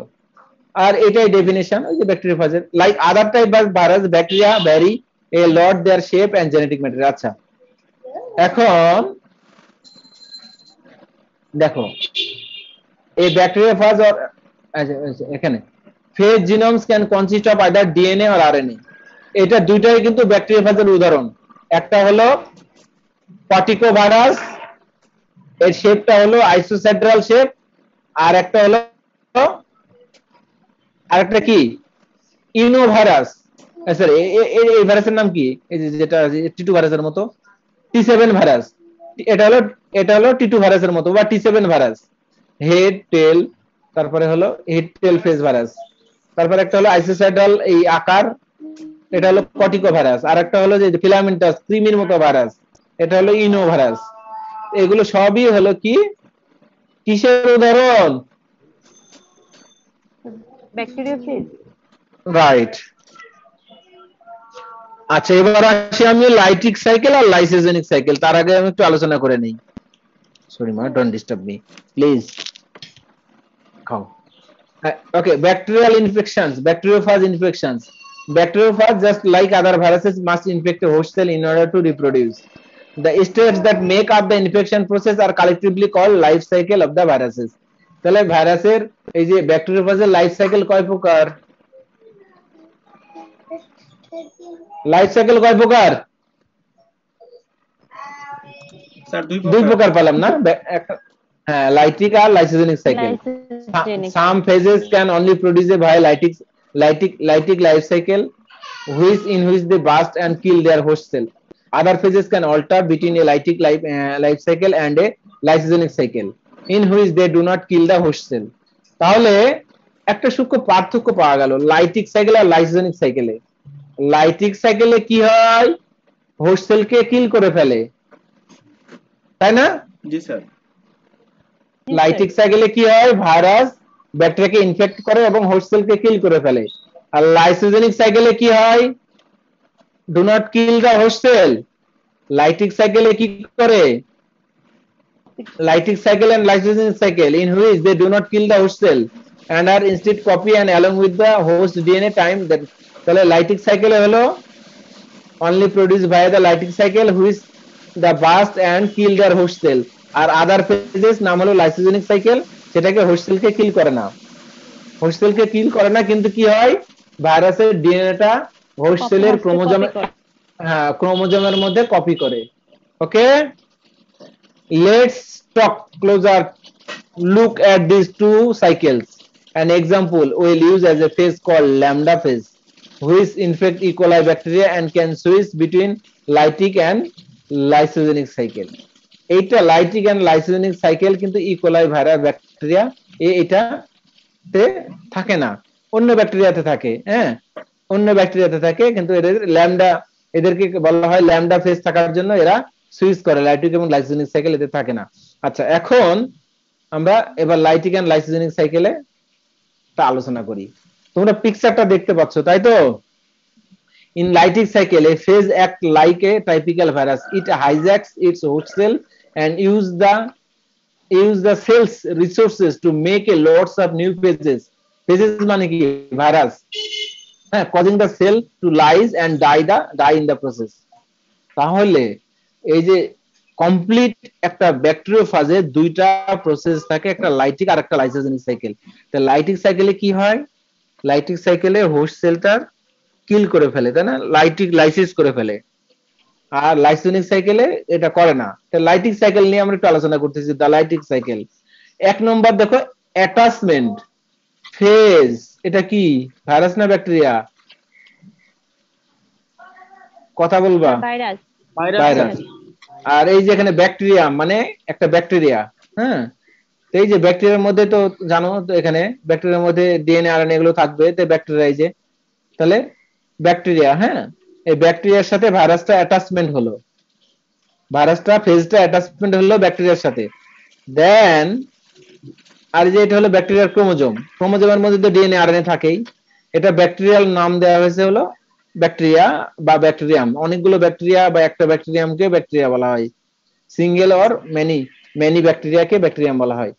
[SPEAKER 1] আর এটাই ডেফিনেশন ওই যে ব্যাকটেরিওফাজের। Like other type of virus, bacteria vary a lot their shape and genetic material. আচ্ছা এখন দেখো এই ব্যাকটেরিওফাজ অর এখানে phage genomes can consist of either DNA or RNA. এটা দুইটাই কিন্তু ব্যাকটেরিওফাজের উদাহরণ। একটা হলো পার্টিকোভাইরাস, এর শেপটা হলো আইসোসেড্রাল শেপ, আর একটা হলো আরেকটা কি ইনোভাইরাস, সরি এই ভাইরাসের নাম কি, এই যেটা টি2 ভাইরাসের মতো, টি7 ভাইরাস। এটা হলো টি2 ভাইরাসের মতো বা টি7 ভাইরাস, হেড টেল, তারপরে হলো হেড টেল ফেজ ভাইরাস, তারপরে একটা হলো আইসোসাইডাল এই আকার, এটা হলো কর্টিকো ভাইরাস, আর একটা হলো যে ফিলামেন্টাস ক্রিমির মতো ভাইরাস, এটা হলো ইনো ভাইরাস। এগুলো সবই হলো কি কিসের উদাহরণ?
[SPEAKER 3] ব্যাকটেরিওফেজ।
[SPEAKER 1] রাইট। আচ্ছা এবার আসি আমি লাইটিক সাইকেল আর লাইসোজেনিক সাইকেল। তার আগে আমি একটু আলোচনা করে নেই। সরি মা, ডোন্ট ডিস্টার্ব মি প্লিজ। খাও। Okay, bacterial infections, bacteriophage infections. Bacteriophage, just like other viruses, must infect a host cell in order to reproduce. The stages that make up the infection process are collectively called life cycle of the viruses. তাহলে ভাইরাসের এই যে ব্যাকটেরিওফাজের life cycle কয় প্রকার? Life cycle কয় প্রকার?
[SPEAKER 2] Sir
[SPEAKER 1] দুই প্রকার পেলাম না, একটা হ্যাঁ লাইটিক আর lysogenic cycle. Some phases can only produce a via lytic life cycle, in which they burst and kill their host cell. Other phases can alter between a lytic life cycle and a lysogenic cycle, in which they do not kill the host cell. তাহলে একটা সূক্ষ্ম পার্থক্য পাওয়া গেল lytic cycle আর lysogenic সাইকেলে। Lytic সাইকেলে কি হয়, হোস্ট সেলকে কিল করে ফেলে, তাই না?
[SPEAKER 2] জি স্যার।
[SPEAKER 1] লাইটিক সাইকেলে কি হয়, ভাইরাস ব্যাকটেরিয়াকে ইনফেক্ট করে এবং হোস্ট সেলকে কিল করে ফেলে। আর লাইসোজেনিক সাইকেলে কি হয়, do not kill the host cell. Lytic সাইকেলে কি করে, lytic cycle and lysogenic cycle in which they do not kill the host cell and are instead copy and along with the host DNA time that. তাহলে lytic সাইকেলে হলো only produced via the lytic cycle which the burst and kill their host cell, আর other phages নাম হলো lysogenic cycle, সেটাকে host সেলকে kill করে না। হোস্ট সেলকে কিল করে না, কিন্তু কি হয়, ভাইরাসের ডিএনএটা হোস্ট সেলের ক্রোমোজোমের মধ্যে কপি করে। Okay, let's talk closer look at these two cycles. An example we'll use as a phase called lambda phase, which infect E. coli bacteria and can switch between lytic and lysogenic cycle. এইটা lytic and lysogenic cycle কিন্তু ই কোলাই virus bacteria এটাতে থাকে না, অন্য ব্যাকটেরিয়াতে থাকে। হ্যাঁ, অন্য ব্যাকটেরিয়াতে থাকে, কিন্তু এদের ল্যামডা, এদেরকে বলা হয় ল্যামডা ফেজ থাকার জন্য এরা সুইচ করে, লাইটিক এবং লাইসোজেনিক সাইকেল এদের থাকে না। আচ্ছা এখন আমরা এবার লাইটিক এন্ড লাইসোজেনিক সাইকেলে তা আলোচনা করি। তোমরা পিকচারটা দেখতে পাচ্ছ, তাই তো? In lytic cycle, a phase act like a typical virus. It hijacks its host cell and use the cell's resources to make a lots of new phases. Phases মানে কি, ভাইরাস, হ্যাঁ, causing the cell to lyse and die in the process. তাহলে এই যে complete একটা ব্যাকটেরিওফাজে দুইটা process থাকে, একটা লাইটিক আর একটা লাইসোজেনিক সাইকেল। তো লাইটিক সাইকেলে কি হয়, লাইটিক সাইকেলে হোস্ট সেলটার কিল করে ফেলে, তাই না, লাইটিক লাইসিস করে ফেলে। আর লাইসোজেনিক সাইকেলে এটা করে না। তো লাইটিক সাইকেল নিয়ে আমরা একটু আলোচনা করতেছি। দা লাইটিক সাইকেল, এক নম্বর দেখো অ্যাটাচমেন্ট ফেজ। এটা কি, ভাইরাস না ব্যাকটেরিয়া? কথা বলবা।
[SPEAKER 3] ভাইরাস।
[SPEAKER 1] ভাইরাস। আর এই যে এখানে ব্যাকটেরিয়া মানে একটা ব্যাকটেরিয়া। হ্যাঁ, তো এই যে ব্যাকটেরিয়ার মধ্যে তো জানো তো, এখানে ব্যাকটেরিয়ার মধ্যে ডিএনএ আরএনএ এগুলো থাকবে, তো ব্যাকটেরিয়া এই যে, তাহলে ব্যাকটেরিয়া, হ্যাঁ, এই ব্যাকটেরিয়ার সাথে ভাইরাসটা অ্যাটাচমেন্ট হলো, ভাইরাসটা ফেজটা অ্যাটাচমেন্ট হলো ব্যাকটেরিয়ার সাথে। দেন আর যে এটা হলো ব্যাকটেরিয়ার ক্রোমোজোম, ক্রোমোজোমের মধ্যে তো ডিএনএ আরএনএ থাকেই, এটা ব্যাকটেরিয়াল নাম দেওয়া হয়েছে হলো ব্যাকটেরিয়া বা ব্যাকটেরিয়াম, অনেকগুলো ব্যাকটেরিয়া বা একটা ব্যাকটেরিয়ামকে ব্যাকটেরিয়া বলা হয়, সিঙ্গেল অর মেনি ব্যাকটেরিয়াকে ব্যাকটেরিয়াম বলা হয়,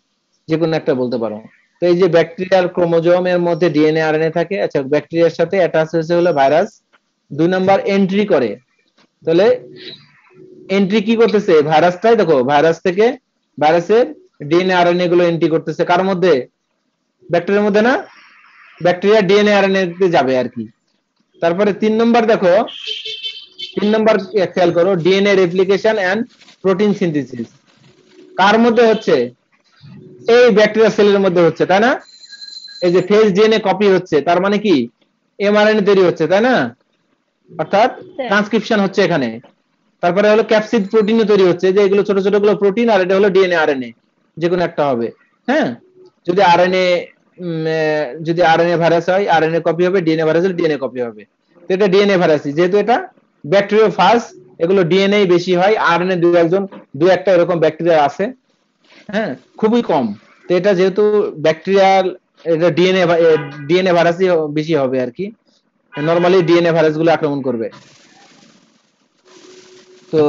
[SPEAKER 1] যে কোনো একটা বলতে পারো। তো এই যে ব্যাকটেরিয়ার ক্রোমোজোমের মধ্যে ডিএনএ আরএনএ থাকে, আচ্ছা ব্যাকটেরিয়ার সাথে অ্যাটাচ হয়েছে হলো ভাইরাস। 2 নাম্বার এন্ট্রি করে, তাহলে এন্ট্রি কি করতেছে ভাইরাসটাই, দেখো ভাইরাস থেকে ভাইরাসের ডিএনএ আরএনএ গুলো এন্ট্রি করতেছে কার মধ্যে, ব্যাকটেরিয়ার মধ্যে না, ব্যাকটেরিয়া ডিএনএ আরএনএ তে যাবে আর কি। তারপরে 3 নম্বর দেখো, 3 নম্বর খেয়াল করো, DNA replication and protein synthesis কার মধ্যে হচ্ছে, এই ব্যাকটেরিয়া সেলের মধ্যে হচ্ছে, তাই না? এই যে ফেজ ডিএনএ কপি হচ্ছে, তার মানে কি এমআরএনএ তৈরি হচ্ছে, তাই না? অর্থাৎ ট্রান্সক্রিপশন হচ্ছে এখানে। তারপরে হলো ক্যাপসিড প্রোটিনও তৈরি হচ্ছে, যে এগুলো ছোট ছোট গুলো প্রোটিন, আর এটা হলো ডিএনএ আরএনএ, যে কোনো একটা হবে। হ্যাঁ, যদি আরএনএ যদি আরএনএ ভাইরাস হয় আরএনএ কপি হবে, ডিএনএ ভাইরাস হলে ডিএনএ কপি হবে। তো এটা ডিএনএ ভাইরাস, যেহেতু এটা ব্যাকটেরিওফাজ, এগুলো ডিএনএ বেশি হয়, আরএনএ দু একটা এরকম ব্যাকটেরিয়া আছে, হ্যাঁ খুবই কম। তো এটা যেহেতু ব্যাকটেরিয়াল, এটা ডিএনএ ভাইরাসই বেশি হবে আর কি, নরমালি ডিএনএ ভাইরাস গুলো আক্রমণ করবে। তো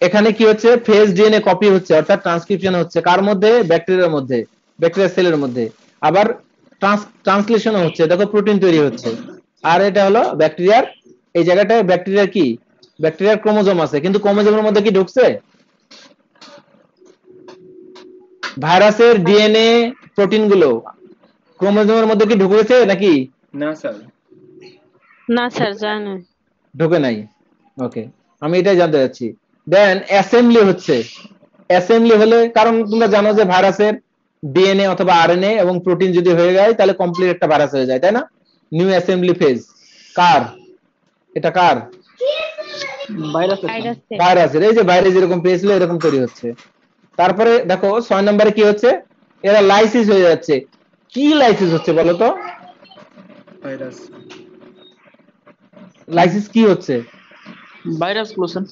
[SPEAKER 1] এখানে কি হচ্ছে, ফেজ ডিএনএ কপি হচ্ছে, অর্থাৎ ট্রান্সক্রিপশন হচ্ছে কার মধ্যে, ব্যাকটেরিয়ার মধ্যে, ব্যাকটেরিয়া সেলের মধ্যে। আবার ট্রান্সলেশনও হচ্ছে, দেখো প্রোটিন তৈরি হচ্ছে। আর এটা হলো ব্যাকটেরিয়ার, এই জায়গাটায় ব্যাকটেরিয়ার কি, ব্যাকটেরিয়ার ক্রোমোজোম আছে, কিন্তু ক্রোমোজোমের মধ্যে কি ঢুকছে, ভাইরাসের ডিএনএ প্রোটিন গুলো ক্রোমোজোমের মধ্যে কি ঢুকেছে নাকি?
[SPEAKER 2] না স্যার।
[SPEAKER 3] না স্যার, যায় না।
[SPEAKER 1] ঢোকে নাই, ওকে, আমি এটাই জানতে চাচ্ছি। দেন অ্যাসেম্বলি হচ্ছে, অ্যাসেম্বলি হলে, কারণ তোমরা জানো যে ভাইরাসের ডিএনএ অথবা আরএনএ এবং প্রোটিন যদি হয়ে যায় তাহলে কমপ্লিট একটা ভাইরাস হয়ে যায়, তাই না? নিউ অ্যাসেম্বলি ফেজ কার, এটা কার, ভাইরাসের। এই যে বাইরে যেরকম পেয়েছিল এরকম তৈরি হচ্ছে। তারপরে দেখো 6 নম্বরে কি হচ্ছে, এরা লাইসিস হয়ে যাচ্ছে। কি লাইসিস হচ্ছে বলো তো,
[SPEAKER 2] ভাইরাস
[SPEAKER 1] লাইসিস কি হচ্ছে,
[SPEAKER 5] ভাইরাস ক্লোশন,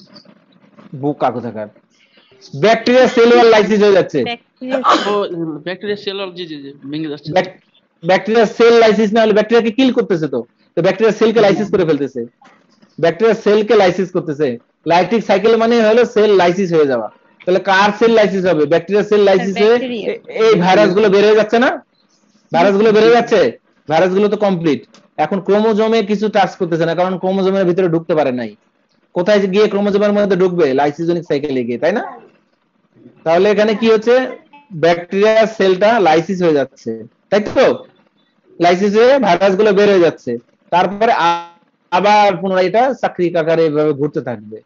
[SPEAKER 1] বোকা কোথাকার, ব্যাকটেরিয়া সেলুলার লাইসিস হয়ে যাচ্ছে।
[SPEAKER 5] ও ব্যাকটেরিয়া সেলুলার, জি জি জি ভেঙে যাচ্ছে।
[SPEAKER 1] ব্যাকটেরিয়া সেল লাইসিস না হলে ব্যাকটেরিয়াকে কিল করতেছে, তো ব্যাকটেরিয়া সেলকে লাইসিস করে ফেলতেছে, ব্যাকটেরিয়া সেলকে লাইসিস করতেছে। লাইটিক সাইকেল মানে হলো সেল লাইসিস হয়ে যাওয়া। তাহলে কার সেল লাইসিস হবে, ব্যাকটেরিয়া সেল লাইসিস হয়ে এই ভাইরাস গুলো বের হয়ে যাচ্ছে না, ভাইরাস গুলো বের হয়ে যাচ্ছে, ভাইরাস গুলো তো কমপ্লিট। এখন ক্রোমোজোমে কিছু টাচ করতেছে না, কারণ ক্রোমোজোমের ভিতরে ঢুকতে পারে নাই। কোথায় গিয়ে ক্রোমোজোমের মধ্যে ঢুকবে, লাইসিসজনিক সাইকেলে গিয়ে, তাই না? তাহলে এখানে কি হচ্ছে, ব্যাকটেরিয়া সেলটা লাইসিস হয়ে যাচ্ছে, তাই তো? লাইসিস হয়ে ভাইরাস গুলো বের হয়ে যাচ্ছে, তারপরে আবার পুনরায় এটা চাকরিক আকারে এভাবে ঘুরতে থাকবে।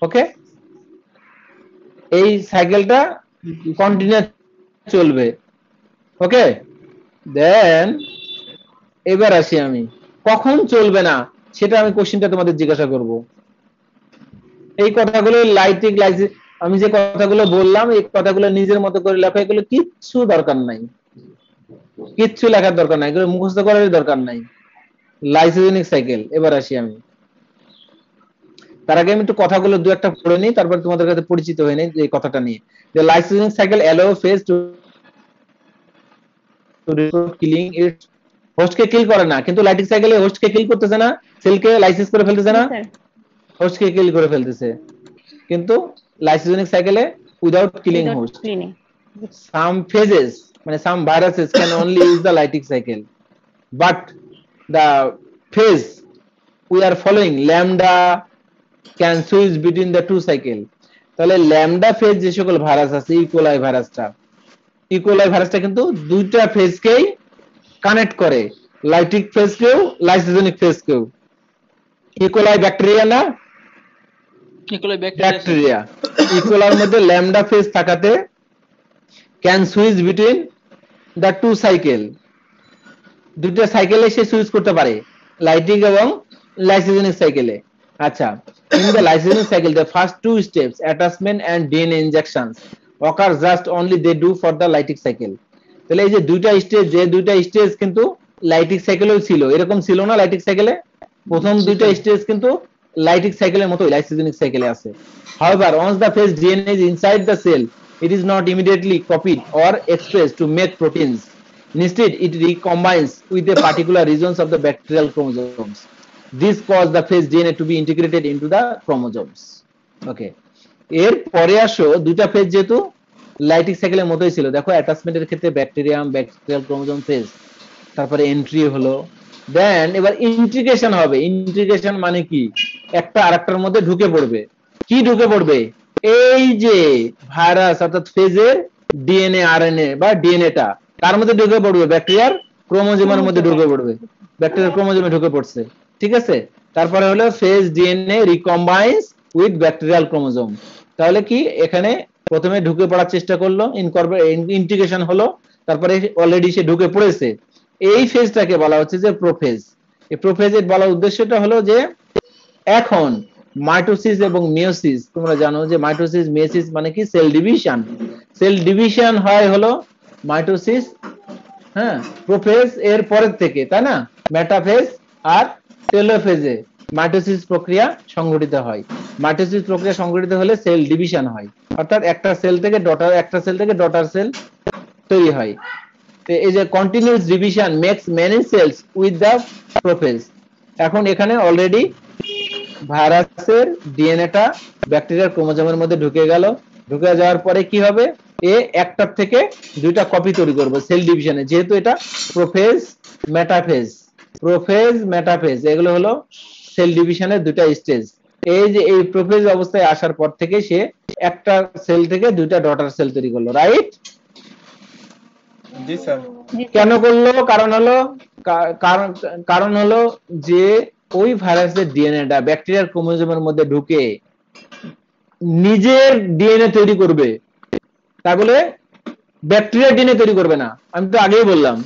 [SPEAKER 1] ওকে, এই সাইকেলটা কন্টিনিউ চলবে। ওকে, দেন এবার আসি আমি, কখন চলবে না সেটা আমি কোশ্চেনটা তোমাদের জিজ্ঞাসা করব। এই কথাগুলো লাইটিক লাইসিস, আমি যে কথাগুলো বললাম এই কথাগুলো নিজের মতো করে লেখা, এগুলো কিচ্ছু দরকার নাই, কিচ্ছু লেখার দরকার নাই, এগুলো মুখস্থ করার দরকার নাই। লাইসোজেনিক সাইকেল, এবার আসি আমি। তার আগে আমি একটু কথাগুলো দু একটা পড়ে নিই, তারপর তোমাদের কাছে পরিচিত হয়ে নেই এই কথাটা নিয়ে। যে lysogenic cycle allow phage to killing its, হোস্টকে কিল করে না, কিন্তু লাইটিক সাইকেলে হোস্টকে কিল করতেছে না, সেলকে লাইসিস করে ফেলতেছে না, হোস্টকে কিল করে ফেলতেছে। কিন্তু লাইসোজেনিক সাইকেলে without killing host. Some phages মানে some viruses can only use the lytic cycle, but the phase we are following lambda can switch between the two cycle. তাহলে ল্যামডা ফেজ যে সকল ভাইরাস আছে, E coli ভাইরাসটা কিন্তু দুইটা ফেজকেই কানেক্ট করে, লাইটিক ফেজকেও লাইসোজেনিক ফেজকেও। ইকোলাই ব্যাকটেরিয়া না,
[SPEAKER 5] ইকোলাই
[SPEAKER 1] ব্যাকটেরিয়া। ইকোলার মধ্যে ল্যামডা ফেজ থাকাতে can switch between the two cycle, দুটো সাইকেলে সে সুইচ করতে পারে, লাইটিক এবং লাইসোজেনিক সাইকেলে। আচ্ছা, in the lysogenic cycle the first two steps, attachment and DNA injections, occur just only they do for the lytic cycle. তাহলে এই যে দুইটা স্টেজ, যে দুইটা স্টেজ কিন্তু লাইটিক সাইকেলেও ছিল, এরকম ছিল না লাইটিক সাইকেলে, প্রথম দুইটা স্টেজ কিন্তু লাইটিক সাইকেলের মতোই লাইসোজেনিক সাইকেলে আছে। However, once the phase DNA is inside the cell, it is not immediately copied or expressed to make proteins. Instead, it recombines with the particular regions of the bacterial chromosomes. This cause the phase DNA to be integrated into the chromosomes. Okay. এর পরে আসো দুইটা phase যেহেতু lytic সাইকেলের মতোই ছিল, দেখো অ্যাটাচমেন্টের ক্ষেত্রে ব্যাকটেরিয়াল ক্রোমোজোম ফেজ, তারপরে এন্ট্রি হলো, দেন এবার ইন্টিগ্রেশন হবে। ইন্টিগ্রেশন মানে কি, একটা আরেকটার মধ্যে ঢুকে পড়বে। কি ঢুকে পড়বে, এই যে ভাইরাস অর্থাৎ ফেজের ডিএনএ আরএনএ বা ডিএনএটা তার মধ্যে ঢুকে পড়বে, ব্যাকটেরিয়ার ক্রোমোজোমের মধ্যে ঢুকে পড়বে, ব্যাকটেরিয়ার ক্রোমোজোমে ঢুকে পড়ছে, ঠিক আছে। তারপরে হলো phage DNA recombines with bacterial chromosome. তাহলে কি এখানে প্রথমে ঢুকে পড়ার চেষ্টা করলো, ইন্টিগ্রেশন হলো, তারপরে অলরেডি সে ঢুকে পড়েছে। এই ফেজটাকে বলা হচ্ছে যে প্রোফেজ। এই প্রোফেজের বলার উদ্দেশ্যটা হলো যে এখন মাইটোসিস এবং মিয়োসিস, তোমরা জানো যে মাইটোসিস মিয়োসিস মানে কি সেল ডিভিশন। সেল ডিভিশন হয় হলো মাইটোসিস, হ্যাঁ, প্রোফেজ এর পরের থেকে, তাই না? মেটাফেজ আর টেলোফেজে মাইটোসিস প্রক্রিয়া সংঘটিত হয়। মাইটোসিস প্রক্রিয়া সংঘটিত হলে সেল ডিভিশন হয়, অর্থাৎ একটা সেল থেকে ডটার সেল তৈরি হয়। তো এই যে continuous division makes many cells with the prophage. এখন এখানে অলরেডি ভাইরাসের ডিএনএটা ব্যাকটেরিয়ার ক্রোমোজোমের মধ্যে ঢুকে গেল। ঢুকে যাওয়ার পরে কি হবে, এ একটার থেকে দুইটা কপি তৈরি করবে সেল ডিভিশনে, যেহেতু এটা প্রোফেজ মেটাফেজ এগুলো হলো সেল ডিভিশনের দুইটা স্টেজ। এই যে এই প্রোফেজ অবস্থায় আসার পর থেকে সে একটা সেল থেকে দুইটা ডটার সেল তৈরি করলো, রাইট?
[SPEAKER 2] জি স্যার।
[SPEAKER 1] কেন করলো? কারণ হলো যে ওই ভাইরাসের ডিএনএটা ব্যাকটেরিয়ার ক্রোমোজোমের মধ্যে ঢুকে নিজের ডিএনএ তৈরি করবে। তাই বলে ব্যাকটেরিয়ার ডিএনএ তৈরি করবে না, আমি তো আগেই বললাম,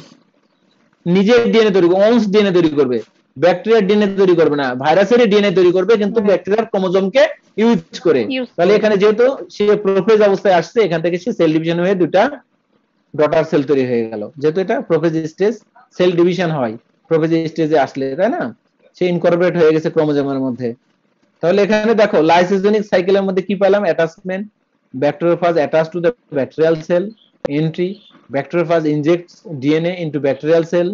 [SPEAKER 1] নিজের ডিএনএ তৈরি করবে, ওনস ডিএনএ তৈরি করবে, ব্যাকটেরিয়ার ডিএনএ তৈরি করবে না, ভাইরাসের ডিএনএ তৈরি করবে, কিন্তু ব্যাকটেরিয়ার ক্রোমোজোমকে ইউজ করে। তাহলে এখানে যেহেতু সে প্রোফেজ অবস্থায় আসছে, এখান থেকে সে সেল ডিভিশন হয়ে দুটা ডটার সেল তৈরি হয়ে গেল। যেহেতু এটা প্রোফেজ স্টেজ, সেল ডিভিশন হয় প্রোফেজ স্টেজে আসলে, তাই না? সে ইনকর্পোরেট হয়ে গেছে ক্রোমোজোমের মধ্যে। তাহলে এখানে দেখো লাইসোজেনিক সাইকেলের মধ্যে কি পেলাম, attachment, bacteriophage attach to the bacterial cell, entry, bacteriophage injects DNA into bacterial cell,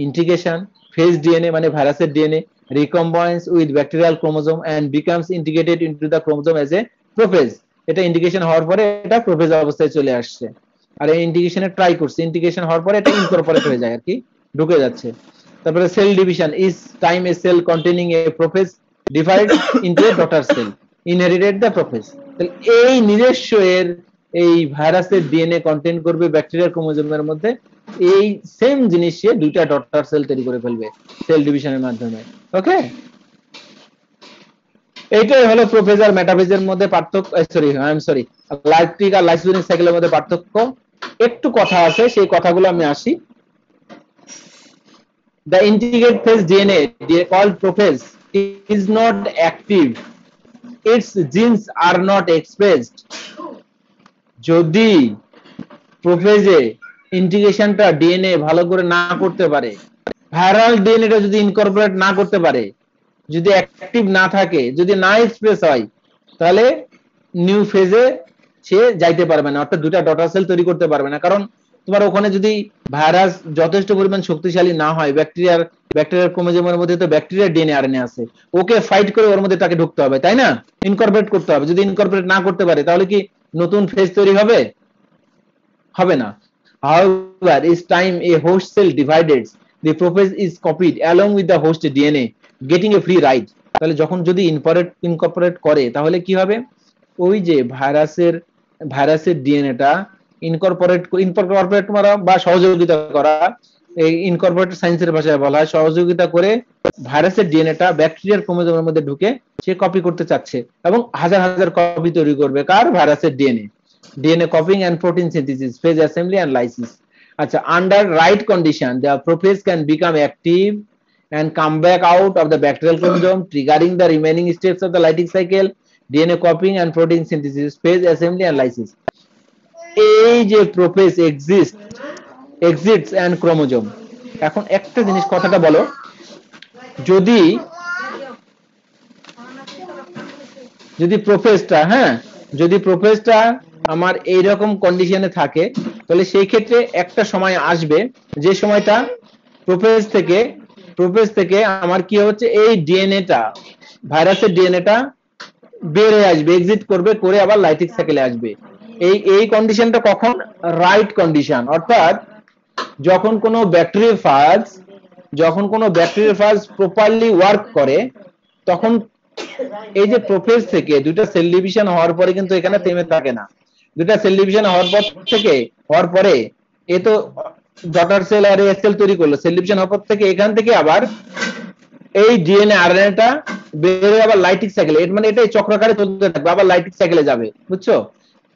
[SPEAKER 1] integration, phage DNA মানে ভাইরাসের DNA recombines with bacterial chromosome and becomes integrated into the chromosome as a prophage. এটা integration হওয়ার পরে এটা prophase অবস্থায় চলে আসছে। আর এই ইন্টিগ্রেশনে ট্রাই করছে, ইন্টিগ্রেশন হওয়ার পরে এটা ইনকর্পোরেট হয়ে যায় আর কি, ঢুকে যাচ্ছে। তারপরে cell division is time a cell containing a prophage divide into a daughter cell inherited the prophage. তাহলে এই নিজস্ব এর এই ভাইরাসের ডিএনএ কন্টেইন করবে ব্যাকটেরিয়ার ক্রোমোজোমের মধ্যে, এই সেম জিনিস সে দুইটা ডটার সেল তৈরি করে ফেলবে সেল ডিভিশনের মাধ্যমে। ওকে, এইটাই হলো প্রোফেজ আর মেটাফেজের মধ্যে পার্থক্য, সরি লাইটিক আর লাইসোজেনিক সাইকেলের মধ্যে পার্থক্য। একটু কথা আছে, সেই কথাগুলো আমি আসি। The integrate phase DNA called prophase is not active. Its genes are not expressed. যদি প্রোফেজে ইন্টিগ্রেশনটা ডিএনএ ভালো করে না করতে পারে, ভাইরাল ডিএনএটা যদি ইনকর্পোরেট না করতে পারে, যদি অ্যাক্টিভ না থাকে, যদি না এক্সপ্রেস হয়, তাহলে নিউ ফেজে সে যাইতে পারবে না, অর্থাৎ দুটা ডটার সেল তৈরি করতে পারবে না। কারণ তোমার ওখানে যদি ভাইরাস যথেষ্ট পরিমাণ শক্তিশালী না হয়, ব্যাকটেরিয়ার ক্রোমোজোমের মধ্যে তো ব্যাকটেরিয়ার ডিএনএ আরএনএ আছে, ওকে ফাইট করে ওর মধ্যে তাকে ঢুকতে হবে, তাই না? ইনকর্পোরেট করতে হবে। যদি ইনকর্পোরেট না করতে পারে, তাহলে কি নতুন ফেজ তৈরি হবে? হবে না। However, each time a host cell divides, the prophase is copied along with the host DNA, getting a free ride. তাহলে যখন যদি ইনকর্পোরেট করে, তাহলে কি হবে, ওই যে ভাইরাসের ডিএনএটা ইনকর্পোরেট করা বা সহযোগিতা করা, এই ইনকর্পোরেট সায়েন্সের ভাষায় বলা হয় সহযোগিতা করে ভাইরাসের ডিএনএটা ব্যাকটেরিয়ার ক্রোমোজোমের মধ্যে ঢুকে সে কপি করতে চাচ্ছে এবং হাজার হাজার কপি তৈরি করবে কার, ভাইরাসের DNA copying and protein synthesis, phase assembly and lysis. Acha, under right condition, the prophase can become active and come back out of the bacterial chromosome, triggering the remaining steps of the lytic cycle, DNA copying and protein synthesis, phase assembly and lysis. এই যে prophase exists and chromosome. এখন একটা জিনিস কথাটা বলো, যদি প্রোফেজটা আমার এইরকম কন্ডিশনে থাকে, তাহলে সেই ক্ষেত্রে একটা সময় আসবে যে সময়টা প্রোফেজ থেকে প্রোফেজ থেকে আমার কি হচ্ছে, এই ডিএনএটা, ভাইরাসের ডিএনএটা বের হয়ে আসবে, এক্সিট করবে, করে আবার লাইটিক সাইকেলে আসবে। এই কন্ডিশনটা কখন? রাইট কন্ডিশন, অর্থাৎ যখন কোনো ব্যাকটেরিওফাজ প্রপারলি ওয়ার্ক করে, তখন এই যে প্রোফেজ থেকে দুইটা সেল ডিভিশন হওয়ার পরে কিন্তু এখানে থেমে থাকে না। দুইটা সেল ডিভিশন হওয়ার পরে এ তো ডটার সেল আর এস সেল তৈরি করলো, সেল ডিভিশন হওয়ার পর থেকে এখান থেকে আবার এই ডিএনএ আরএনএটা বের হয়ে আবার লাইটিক সাইকেলে, মানে এটাই চক্রাকারে চলতে থাকবে, আবার লাইটিক সাইকেলে যাবে, বুঝছো?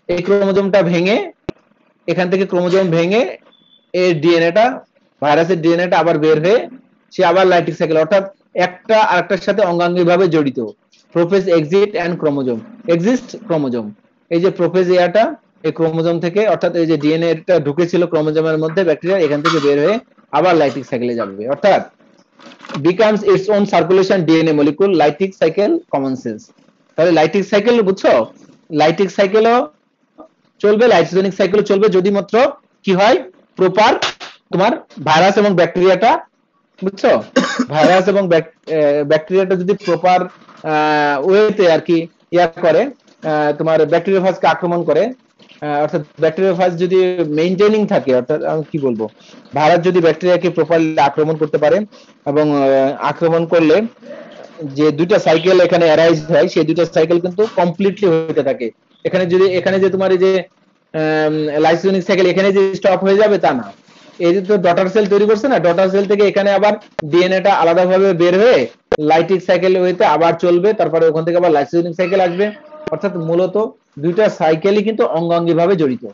[SPEAKER 1] এই ক্রোমোজোমটা ভেঙে, এখান থেকে ক্রোমোজোম ভেঙে এই ডিএনএটা, ভাইরাসের ডিএনএটা আবার বের হয়ে সে আবার লাইটিক সাইকেল, অর্থাৎ একটা আরেকটার সাথে অঙ্গাঙ্গিভাবে জড়িত। Prophage exit and chromosome exist chromosome, এই যে প্রোফেজ ইয়াটা এই ক্রোমোজোম থেকে, অর্থাৎ এই যে ডিএনএটা ঢুকেছিল ক্রোমোজোমের মধ্যে, ব্যাকটেরিয়া এখান থেকে বের হয়ে আবার লাইটিক সাইকেলে যাবে, অর্থাৎ becomes its own circulation DNA molecule, lytic cycle, common sense. তাহলে লাইটিক সাইকেল, বুঝছো, লাইটিক সাইকেলও চলবে, লাইসোজেনিক সাইকেলও চলবে, যদি মাত্র কি হয়, প্রপার তোমার ভাইরাস এবং ব্যাকটেরিয়াটা, বুঝছো, ভাইরাস এবং ব্যাকটেরিয়াটা যদি প্রপার ওয়েতে আর কি ইয়া করে, তোমার ব্যাকটেরিওফাজকে আক্রমণ করে, অর্থাৎ ব্যাকটেরিওফাজ যদি মেইনটেইনিং থাকে, অর্থাৎ আমি কি বলবো, ভাইরাস যদি ব্যাকটেরিয়াকে প্রপারলি আক্রমণ করতে পারে, এবং আক্রমণ করলে যে দুইটা সাইকেল এখানে অ্যারাইজ হয়, সেই দুইটা সাইকেল কিন্তু কমপ্লিটলি হতে থাকে। এখানে যে তোমার এই যে লাইসোজেনিক সাইকেল এখানে যে স্টপ হয়ে যাবে তা না, এই যে তো ডটার সেল তৈরি করছে না, ডটার সেল থেকে এখানে আবার ডিএনএটা আলাদাভাবে বের হয়ে লাইটিক সাইকেল হইতে আবার চলবে, তারপরে ওখান থেকে আবার লাইসোজেনিক সাইকেল আসবে, অর্থাৎ মূলত দুইটা সাইকেলই কিন্তু অঙ্গাঙ্গিভাবে জড়িত।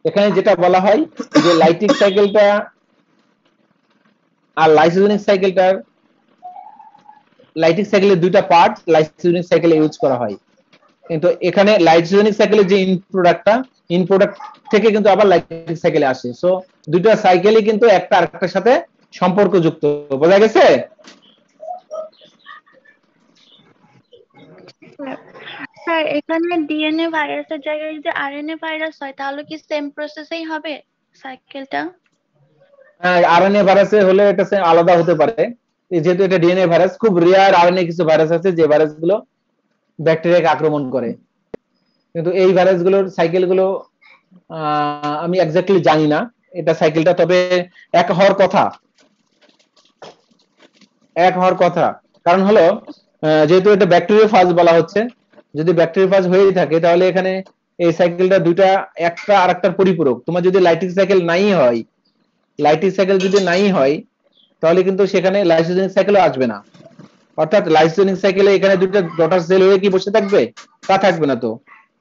[SPEAKER 1] এখানে যেটা বলা হয় যে লাইটিক সাইকেলটা আর লাইসোজেনিক সাইকেলটার, লাইটিক সাইকেলের দুইটা পার্ট লাইসোজেনিক সাইকেলে ইউজ করা হয়, কিন্তু এখানে লাইসোজেনিক সাইকেলের যে ইনপ্রোডাক্ট থেকে কিন্তু আবার লাইটিক সাইকেলে আসে। সো দুইটা সাইকেলই কিন্তু একটা আরেকটার সাথে সম্পর্কযুক্ত, বোঝা গেছে?
[SPEAKER 4] স্যার এখানে ডিএনএ ভাইরাসের জায়গায় যদি আরএনএ ভাইরাস হয় তাহলে কি সেম প্রসেসেই হবে সাইকেলটা?
[SPEAKER 1] হ্যাঁ, আরএনএ ভাইরাসে হলে এটা আলাদা হতে পারে, যেহেতু এটা ডিএনএ ভাইরাস। খুব রেয়ার আরএনএ কিছু ভাইরাস আছে যে ভাইরাসগুলো ব্যাকটেরিয়াকে আক্রমণ করে, কিন্তু এই ভাইরাসগুলোর সাইকেলগুলো আমি এক্স্যাক্টলি জানি না এটা সাইকেলটা, তবে এক হওয়ার কথা। কারণ হলো যেহেতু এটা ব্যাকটেরিওফাজ বলা হচ্ছে, যদি ব্যাকটেরিওফাজ হয়েই থাকে তাহলে এখানে এই সাইকেলটা দুইটা একটা আরেকটার পরিপূরক। তোমার যদি লাইটিক সাইকেল যদি নাই হয় তাহলে কিন্তু সেখানে লাইসোজেনিক সাইকেলও আসবে না, অর্থাৎ লাইসোজেনিক সাইকেলে এখানে দুটো ডটার সেল হয়ে কি বসে থাকবে? তা থাকবে না তো,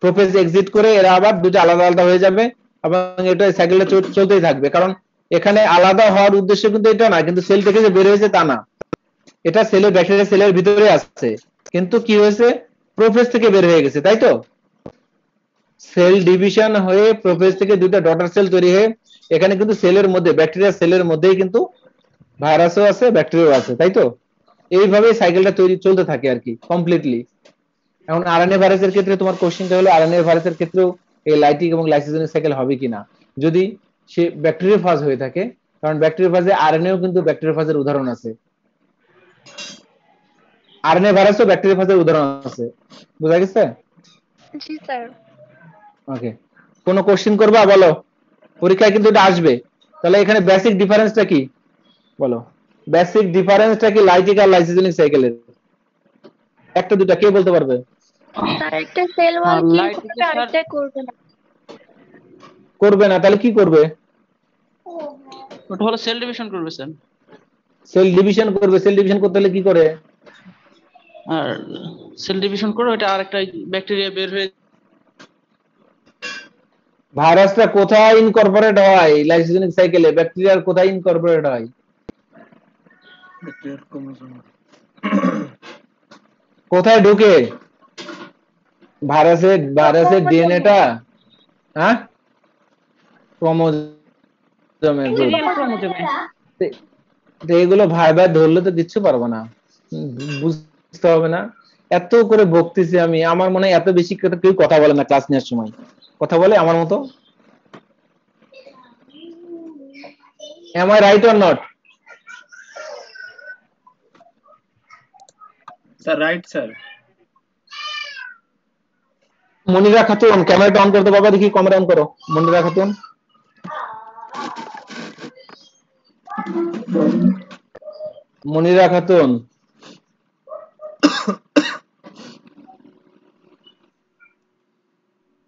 [SPEAKER 1] প্রোফেজ এক্সিট করে এরা আবার দুটো আলাদা আলাদা হয়ে যাবে এবং এটা সাইকেলটা চলতেই থাকবে। কারণ এখানে আলাদা হওয়ার উদ্দেশ্য কিন্তু এটা না, কিন্তু সেল থেকে যে বের হয়েছে তা না, এটা সেলের ব্যাকটেরিয়া সেলের ভিতরে আসছে, কিন্তু কি হয়েছে, প্রোফেজ থেকে বের হয়ে গেছে, তাই তো? সেল ডিভিশন হয়ে প্রোফেজ থেকে দুটো ডটার সেল তৈরি হয়ে এখানে কিন্তু সেলের মধ্যে, ব্যাকটেরিয়া সেলের মধ্যেই কিন্তু ভাইরাসও আছে, ব্যাকটেরিয়াও আছে, তাই তো? এইভাবে সাইকেলটা চলতে থাকে আর কি কমপ্লিটলি। এখন আরএনএ ভাইরাসের ক্ষেত্রে তোমার কোশ্চেনটা হলো, আরএনএ ভাইরাসের ক্ষেত্রেও এই লাইটিক এবং লাইসোজেনিক সাইকেল হবে কিনা যদি সে ব্যাকটেরিওফাজ হয়ে থাকে, কারণ ব্যাকটেরিওফাজে আরএনএও কিন্তু ব্যাকটেরিওফাজের উদাহরণ আছে, আরএনএ ভাইরাসও ব্যাকটেরিওফাজের উদাহরণ আছে, বুঝা গেছে?
[SPEAKER 4] জি স্যার।
[SPEAKER 1] ওকে, কোন কোশ্চেন করবা বলো, পরীক্ষায় কিন্তু এটা আসবে। তাহলে এখানে বেসিক ডিফারেন্সটা কি বলো, বেসিক ডিফারেন্সটা কি লাইটিক আর লাইসোজেনিক সাইকেলের? একটা দুটা কে বলতে পারবে?
[SPEAKER 4] স্যার একটা সেল ওয়াল
[SPEAKER 5] লাইটিকে
[SPEAKER 4] করবে
[SPEAKER 5] স্যার
[SPEAKER 4] আরেকটা
[SPEAKER 1] করবে না, তাহলে কি করবে?
[SPEAKER 5] ওটা হলো সেল ডিভিশন করবে স্যার।
[SPEAKER 1] সেল ডিভিশন করবে, সেল ডিভিশন করতে হলে কি করে?
[SPEAKER 5] আর সেল ডিভিশন করে ওটা আরেকটা ব্যাকটেরিয়া বের হয়ে,
[SPEAKER 1] ভাইরাসটা কোথায় ইনকর্পোরেট হয় লাইসোজেনিক সাইকেলে, ব্যাকটেরিয়ার কোথায় ইনকর্পোরেট হয়? কোথায় ঢুকে ভাইরাসের ডিএনএটা? হ্যাঁ, ক্রোমোজোমে। এগুলো ভাইবার ধরলে তো কিচ্ছু পারবো না, বুঝতে হবে না। এত করে বকতেছি আমি, আমার মনে হয় এত বেশি কেউ কথা বলে না ক্লাস নেওয়ার সময়, কথা বলে আমার মতো। Am I right or not?
[SPEAKER 2] Sir right sir.
[SPEAKER 1] Monira Khatun ক্যামেরাটা অন করতে বাবা, দেখি ক্যামেরা অন করো মনিরা খাতুন। মনিরা খাতুন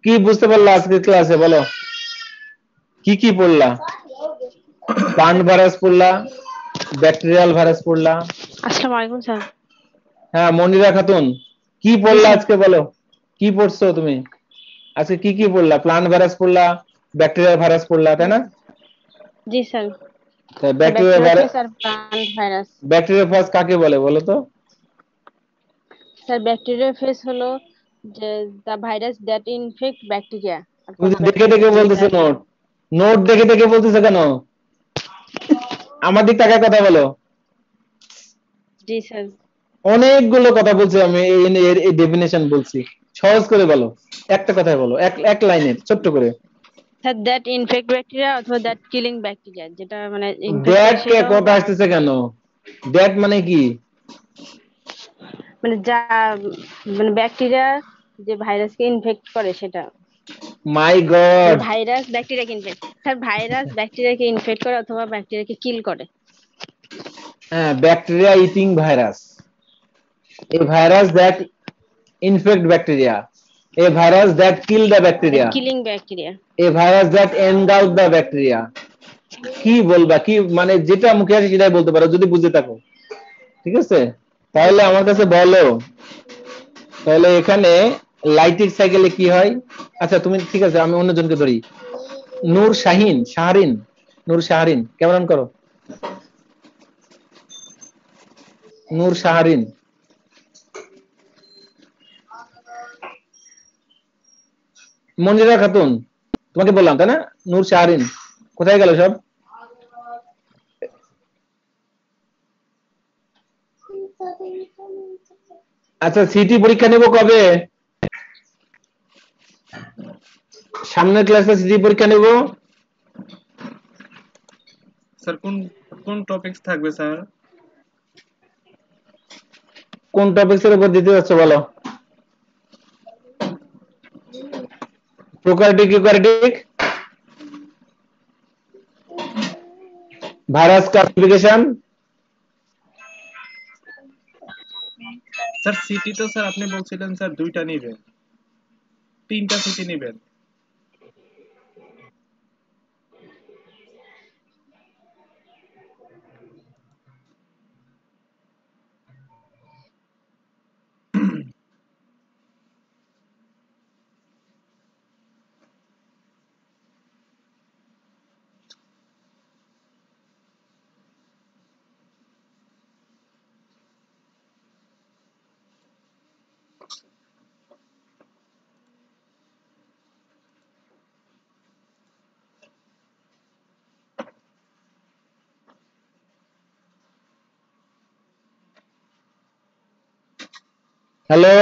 [SPEAKER 1] কি বুঝতে পারলা আজকের ক্লাসে বলো, কি কি পড়লা? প্লান্ট ভাইরাস পড়লা, ব্যাকটেরিয়াল ভাইরাস পড়লা।
[SPEAKER 3] আসসালামু আলাইকুম স্যার।
[SPEAKER 1] হ্যাঁ মনিরা খাতুন কি পড়লা আজকে বলো, কি পড়ছো তুমি আজকে? কি কি পড়লা? প্লান্ট ভাইরাস পড়লা, ব্যাকটেরিয়াল ভাইরাস পড়লা, তাই না?
[SPEAKER 3] জি sir.
[SPEAKER 1] Bacteria virus,
[SPEAKER 3] sir plant virus.
[SPEAKER 1] Bacteria phage কাকে বলে বলো তো?
[SPEAKER 3] স্যার ব্যাকটেরিয়া ফেজ হলো যে দা ভাইরাস দ্যাট ইনফেক্ট ব্যাকটেরিয়া।
[SPEAKER 1] তুমি দেখে দেখে বলতেছো নোট, নোট দেখে দেখে বলতেছো কেন? আমার দিক তাকায় কথা বলো।
[SPEAKER 3] জি স্যার।
[SPEAKER 1] অনেকগুলো কথা বলছি আমি, এই ডেফিনেশন বলছি, সহজ করে বলো, একটা কথায় বলো, এক লাইনে ছোট্ট করে।
[SPEAKER 3] স্যার দ্যাট ইনফেক্ট ব্যাকটেরিয়া অথবা দ্যাট কিলিং ব্যাকটেরিয়া, যেটা মানে
[SPEAKER 1] দ্যাট কে কথা আসতেছে কেন? দ্যাট মানে কি?
[SPEAKER 3] মানে যা মানে ব্যাকটেরিয়া যে ভাইরাসকে ইনফেক্ট করে সেটা।
[SPEAKER 1] মাই গড,
[SPEAKER 3] ভাইরাস ব্যাকটেরিয়াকে ইনফেক্ট, স্যার ভাইরাস ব্যাকটেরিয়াকে ইনফেক্ট করে অথবা ব্যাকটেরিয়াকে কিল করে।
[SPEAKER 1] হ্যাঁ bacteria eating virus, a virus that infect bacteria, a virus that kill the bacteria,
[SPEAKER 3] killing bacteria,
[SPEAKER 1] a virus that engulf the bacteria। কি বলবা, কি মানে যেটা মুখে আসে সেটাই বলতে পারো যদি বুঝে থাকো, ঠিক আছে? তাহলে আমার কাছে বলো, তাহলে এখানে লাইটিক সাইকেলে কি হয়? আচ্ছা তুমি ঠিক আছে, আমি অন্যজনকে ধরি। নূর শাহিন, শাহরিন, নূর শাহরিন ক্যামেরা অন করো। নূর শাহরিন, মঞ্জিরা খাতুন তোমাকে বললাম তাই না? নূর শাহরিন কোথায় গেল সব? আচ্ছা সিটি পরীক্ষা নেব কবে? সামনের ক্লাসে সিটি পরীক্ষা নেব।
[SPEAKER 2] স্যার কোন কোন টপিকস থাকবে স্যার?
[SPEAKER 1] কোন টপিকসের উপর দিতে যাচ্ছ বলো? Prokaryotic, eukaryotic, virus classification.
[SPEAKER 2] Sir city তো স্যার আপনি বলছিলেন স্যার দুইটা নেবেন, তিনটা সিটি নেবেন।
[SPEAKER 1] হ্যালো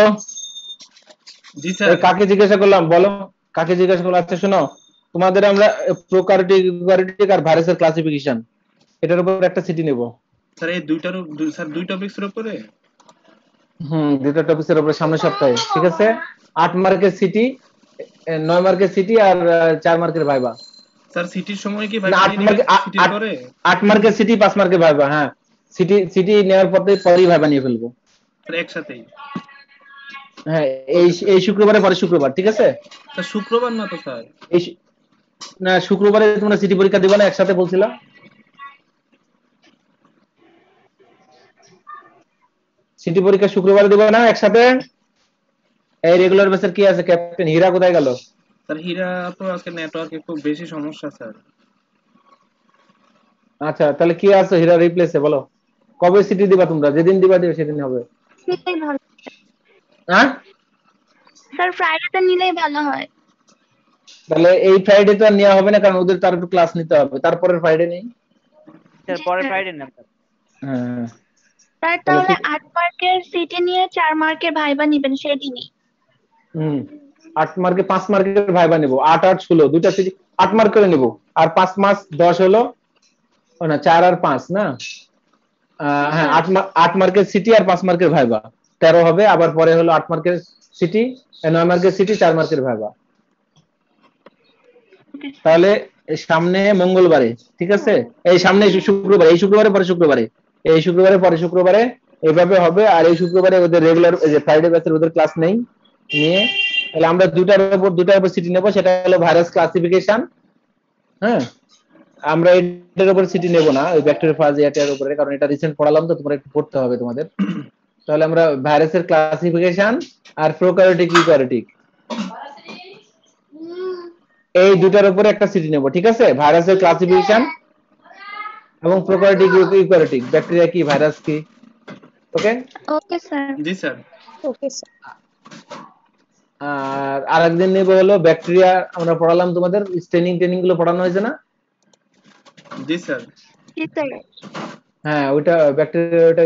[SPEAKER 2] জি স্যার।
[SPEAKER 1] কাকে জিজ্ঞাসা করলাম বলো, কাকে জিজ্ঞাসা করলাম? আচ্ছা শোনো, তোমাদের আমরা প্রোক্যারিওটিক, ইউক্যারিওটিক আর ভাইরাসের ক্লাসিফিকেশন এটার উপর একটা সিটি নেব।
[SPEAKER 2] স্যার এই দুইটার স্যার দুই টপিকসের উপরে?
[SPEAKER 1] দুটো টপিকের উপরে সামনের সপ্তাহে, ঠিক আছে? 8 মার্কের সিটি, 9 মার্কের সিটি আর 4 মার্কের ভাইবা।
[SPEAKER 2] স্যার সিটির সময় কি
[SPEAKER 1] 8 মার্কের সিটি 5 মার্কের ভাইবা। হ্যাঁ সিটি নেওয়ার পরেই ভাইবা নিয়ে ফেলবো
[SPEAKER 2] স্যার একসাথেই।
[SPEAKER 1] হ্যাঁ এই শুক্রবারে, পরে শুক্রবার, ঠিক আছে?
[SPEAKER 2] স্যার শুক্রবার না তো স্যার?
[SPEAKER 1] না শুক্রবারে তোমরা সিটি পরীক্ষা দিবা না একসাথে বলছিলা? সিটি পরীক্ষা শুক্রবারে দিবা না একসাথে? এই রেগুলার বেসের কি আছে? ক্যাপ্টেন হীরা কোথায় গেল?
[SPEAKER 2] স্যার হীরা তো আজকে নেটওয়ার্কে খুব বেশি সমস্যা স্যার।
[SPEAKER 1] আচ্ছা তাহলে কি আছে হীরা রিপ্লেসে বলো, কবে সিটি দিবা তোমরা? যেদিন দিবা দিবে সেদিন হবে।
[SPEAKER 4] সেটাই ভালো।
[SPEAKER 1] হ্যাঁ
[SPEAKER 4] স্যার ফ্রাইডেতে নিলেই ভালো হয়।
[SPEAKER 1] তাহলে এই ফ্রাইডে তো আর নেওয়া হবে না, কারণ ওদের তার একটু ক্লাস নিতে হবে, তারপরের ফ্রাইডে নেই।
[SPEAKER 6] স্যার পরের ফ্রাইডে না
[SPEAKER 1] হ্যাঁ
[SPEAKER 4] স্যার তাহলে 8 মার্কের সিটি নিয়ে 4 মার্কের ভাইবা নেবেন সেদিনই।
[SPEAKER 1] 8 মার্কে 5 মার্কের ভাইবা নেব, 8 8 16 দুইটা সিটি 8 মার্ক করে নেব, আর 5 মাস 10 হলো না 4 আর 5 না? হ্যাঁ 8 মার্কের সিটি আর 5 মার্কের ভাইবা। 13 হবে, আবার পরে হলো 8 মার্কের সিটি, 9 মার্কের সিটি, 4 মার্কের ভাইবা।
[SPEAKER 4] Okay sir.
[SPEAKER 1] তাহলে সামনে মঙ্গলবারে, ঠিক আছে, এই সামনে শুক্রবারে, এই শুক্রবারে পরে শুক্রবারে, এই শুক্রবারে পরে শুক্রবারে এইভাবে হবে। আর এই শুক্রবারে ওদের রেগুলার যে ফ্রাইডে ব্যাচের ওদের ক্লাস নেই, নিয়ে তাহলে আমরা দুটার উপর সিটি নেব, সেটা হলো ভাইরাস ক্লাসিফিকেশন। হ্যাঁ, আমরা এটার উপর সিটি নেব না, ওই ব্যাকটেরিওফাজ এটার উপরে, কারণ এটা রিসেন্ট পড়ালাম তো তোমরা একটু পড়তে হবে তোমাদের। তাহলে আমরা ভাইরাসের ক্লাসিফিকেশন আর প্রোক্যারিওটিক ইউক্যারিওটিক এই দুটার উপরে একটা সিটি নেব, ঠিক আছে। ভাইরাসের ক্লাসিফিকেশন এবং প্রোক্যারিওটিক ইউক্যারিওটিক, ব্যাকটেরিয়া কি ভাইরাস কি, ওকে।
[SPEAKER 4] Okay sir.
[SPEAKER 2] জি স্যার।
[SPEAKER 3] Okay sir.
[SPEAKER 1] আর আরেকদিন নেব হলো ব্যাকটেরিয়া, আমরা পড়ালাম তোমাদের ট্রেনিং গুলো পড়ানো হয়েছে না?
[SPEAKER 2] জি স্যার।
[SPEAKER 4] জি স্যার।
[SPEAKER 1] হ্যাঁ, ওইটা ব্যাকটেরিয়াটা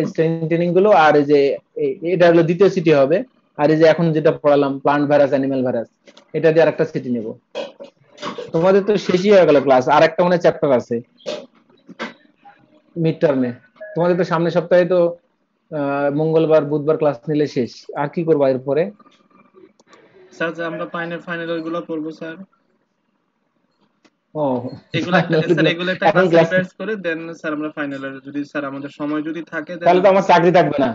[SPEAKER 1] ট্রেনিং গুলো, আর এই যে এটা হলো দ্বিতীয় সিটি হবে। আর এই যে এখন যেটা পড়ালাম প্লান্ট ভাইরাস, অ্যানিমাল ভাইরাস, এটা দিয়ে আরেকটা সিটি নেব। তোমাদের তো শেষই হয়ে গেল ক্লাস, আর একটা মানে চ্যাপ্টার আছে মিড টার্মে। তোমাদের তো সামনের সপ্তাহে তো মঙ্গলবার বুধবার ক্লাস নিলে শেষ, আর কি করবা এরপরে?
[SPEAKER 2] স্যার যে আমরা ফাইনাল ওইগুলো পড়বো স্যার।
[SPEAKER 1] ও,
[SPEAKER 2] এগুলো একটা স্যার, এগুলো একটা
[SPEAKER 1] এখন
[SPEAKER 2] ক্লাস
[SPEAKER 1] ক্লাস,
[SPEAKER 2] রিভাইজ করে দেন স্যার আমরা ফাইনালের, যদি স্যার আমাদের সময় যদি থাকে দেন।
[SPEAKER 1] তাহলে তো আমার চাকরি থাকবে না।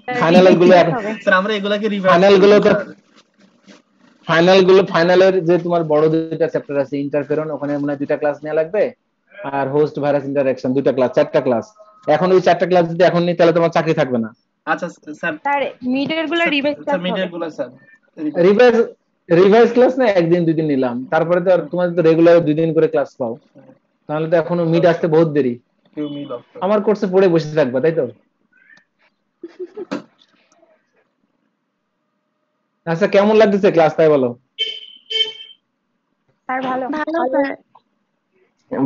[SPEAKER 1] ফাইনাল
[SPEAKER 3] রিভাইজ
[SPEAKER 1] গুলো
[SPEAKER 3] করতে হবে।
[SPEAKER 2] স্যার আমরা এগুলাকে রিভাইজ
[SPEAKER 1] ফাইনাল
[SPEAKER 2] করব
[SPEAKER 1] গুলো তো
[SPEAKER 2] স্যার।
[SPEAKER 1] ফাইনালের যে তোমার বড় দুইটা চ্যাপ্টার আছে, ইন্টারফেরন, ওখানে মনে হয় 2টা ক্লাস নেওয়া লাগবে, আর হোস্ট ভাইরাস ইন্টারঅ্যাকশন 2টা ক্লাস, 4টা ক্লাস। এখন ওই 4টা ক্লাস যদি এখন নিই তাহলে তোমার চাকরি থাকবে না।
[SPEAKER 2] আচ্ছা স্যার।
[SPEAKER 3] স্যার মিডের গুলো রিভাইজ
[SPEAKER 2] স্যার
[SPEAKER 3] ক্লাস হবে।
[SPEAKER 2] মিডিয়া গুলো স্যার
[SPEAKER 1] রিভাইজ রিভাইজ ক্লাস না, একদিন দুদিন নিলাম, তারপরে তো আর তোমাদের তো রেগুলার 2 দিন করে ক্লাস পাও, তাহলে তো এখনো মিড আসতে বহুত দেরি।
[SPEAKER 2] কেউ মিল অফ
[SPEAKER 1] আমার কোর্সে পড়ে বসে থাকবা, তাই তো? আচ্ছা, কেমন লাগতেছে ক্লাস তাই বলো?
[SPEAKER 3] স্যার ভালো।
[SPEAKER 4] ভালো স্যার।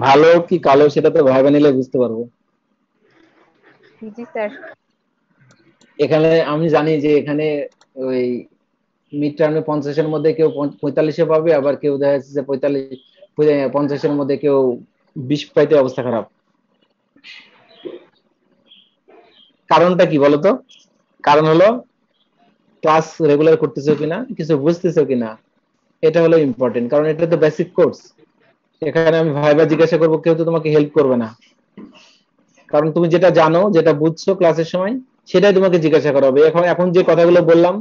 [SPEAKER 1] ভালো কি কালো সেটা তো ভাইবা নিলে বুঝতে পারবো।
[SPEAKER 3] জি স্যার।
[SPEAKER 1] এখানে আমি জানি যে এখানে ওই মিড টার্মে 50-এর মধ্যে কেউ 45-এ পাবে, আবার কেউ দেখা যাচ্ছে যে 50-এর মধ্যে কেউ 20 পাইতে অবস্থা খারাপ। কারণটা কি বলতো? কারণ হলো ক্লাস রেগুলার করতেছো কিনা, কিছু বুঝতেছো কিনা, এটা হলো ইম্পর্টেন্ট। কারণ এটা তো বেসিক কোর্স, এখানে আমি ভাইবা জিজ্ঞাসা করবো, কেউ তো তোমাকে হেল্প করবে না। কারণ তুমি যেটা জানো, যেটা বুঝছো ক্লাসের সময়, সেটাই তোমাকে জিজ্ঞাসা করা হবে। এখন যে কথাগুলো বললাম,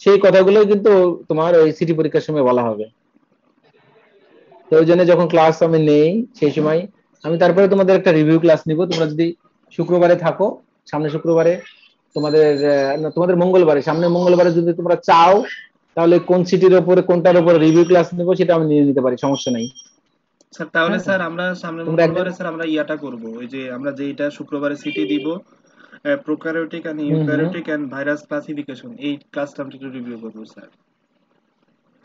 [SPEAKER 1] সেই কথাগুলো কিন্তু তোমার ওই সিটি পরীক্ষার সময় বলা হবে। তো ওই জন্য যখন ক্লাস আমি নেই সেই সময় আমি তারপরে তোমাদের একটা রিভিউ ক্লাস নিব। তোমরা যদি শুক্রবারে থাকো, সামনে শুক্রবারে তোমাদের মঙ্গলবারে, সামনে মঙ্গলবারে যদি তোমরা চাও, তাহলে কোন সিটির উপরে কোনটার উপরে রিভিউ ক্লাস নিব সেটা আমি নিয়ে নিতে পারি, সমস্যা নাই।
[SPEAKER 2] স্যার তাহলে
[SPEAKER 1] হ্যাঁ,
[SPEAKER 2] স্যার আমরা সামনের
[SPEAKER 1] তোমরা
[SPEAKER 2] মঙ্গলবারে স্যার আমরা ইয়াটা করব, ওই যে আমরা যেটা শুক্রবারে সিটি দিব, prokaryotic and eukaryotic and virus classification, এই ক্লাসটা আমরা একটু রিভিউ করব স্যার।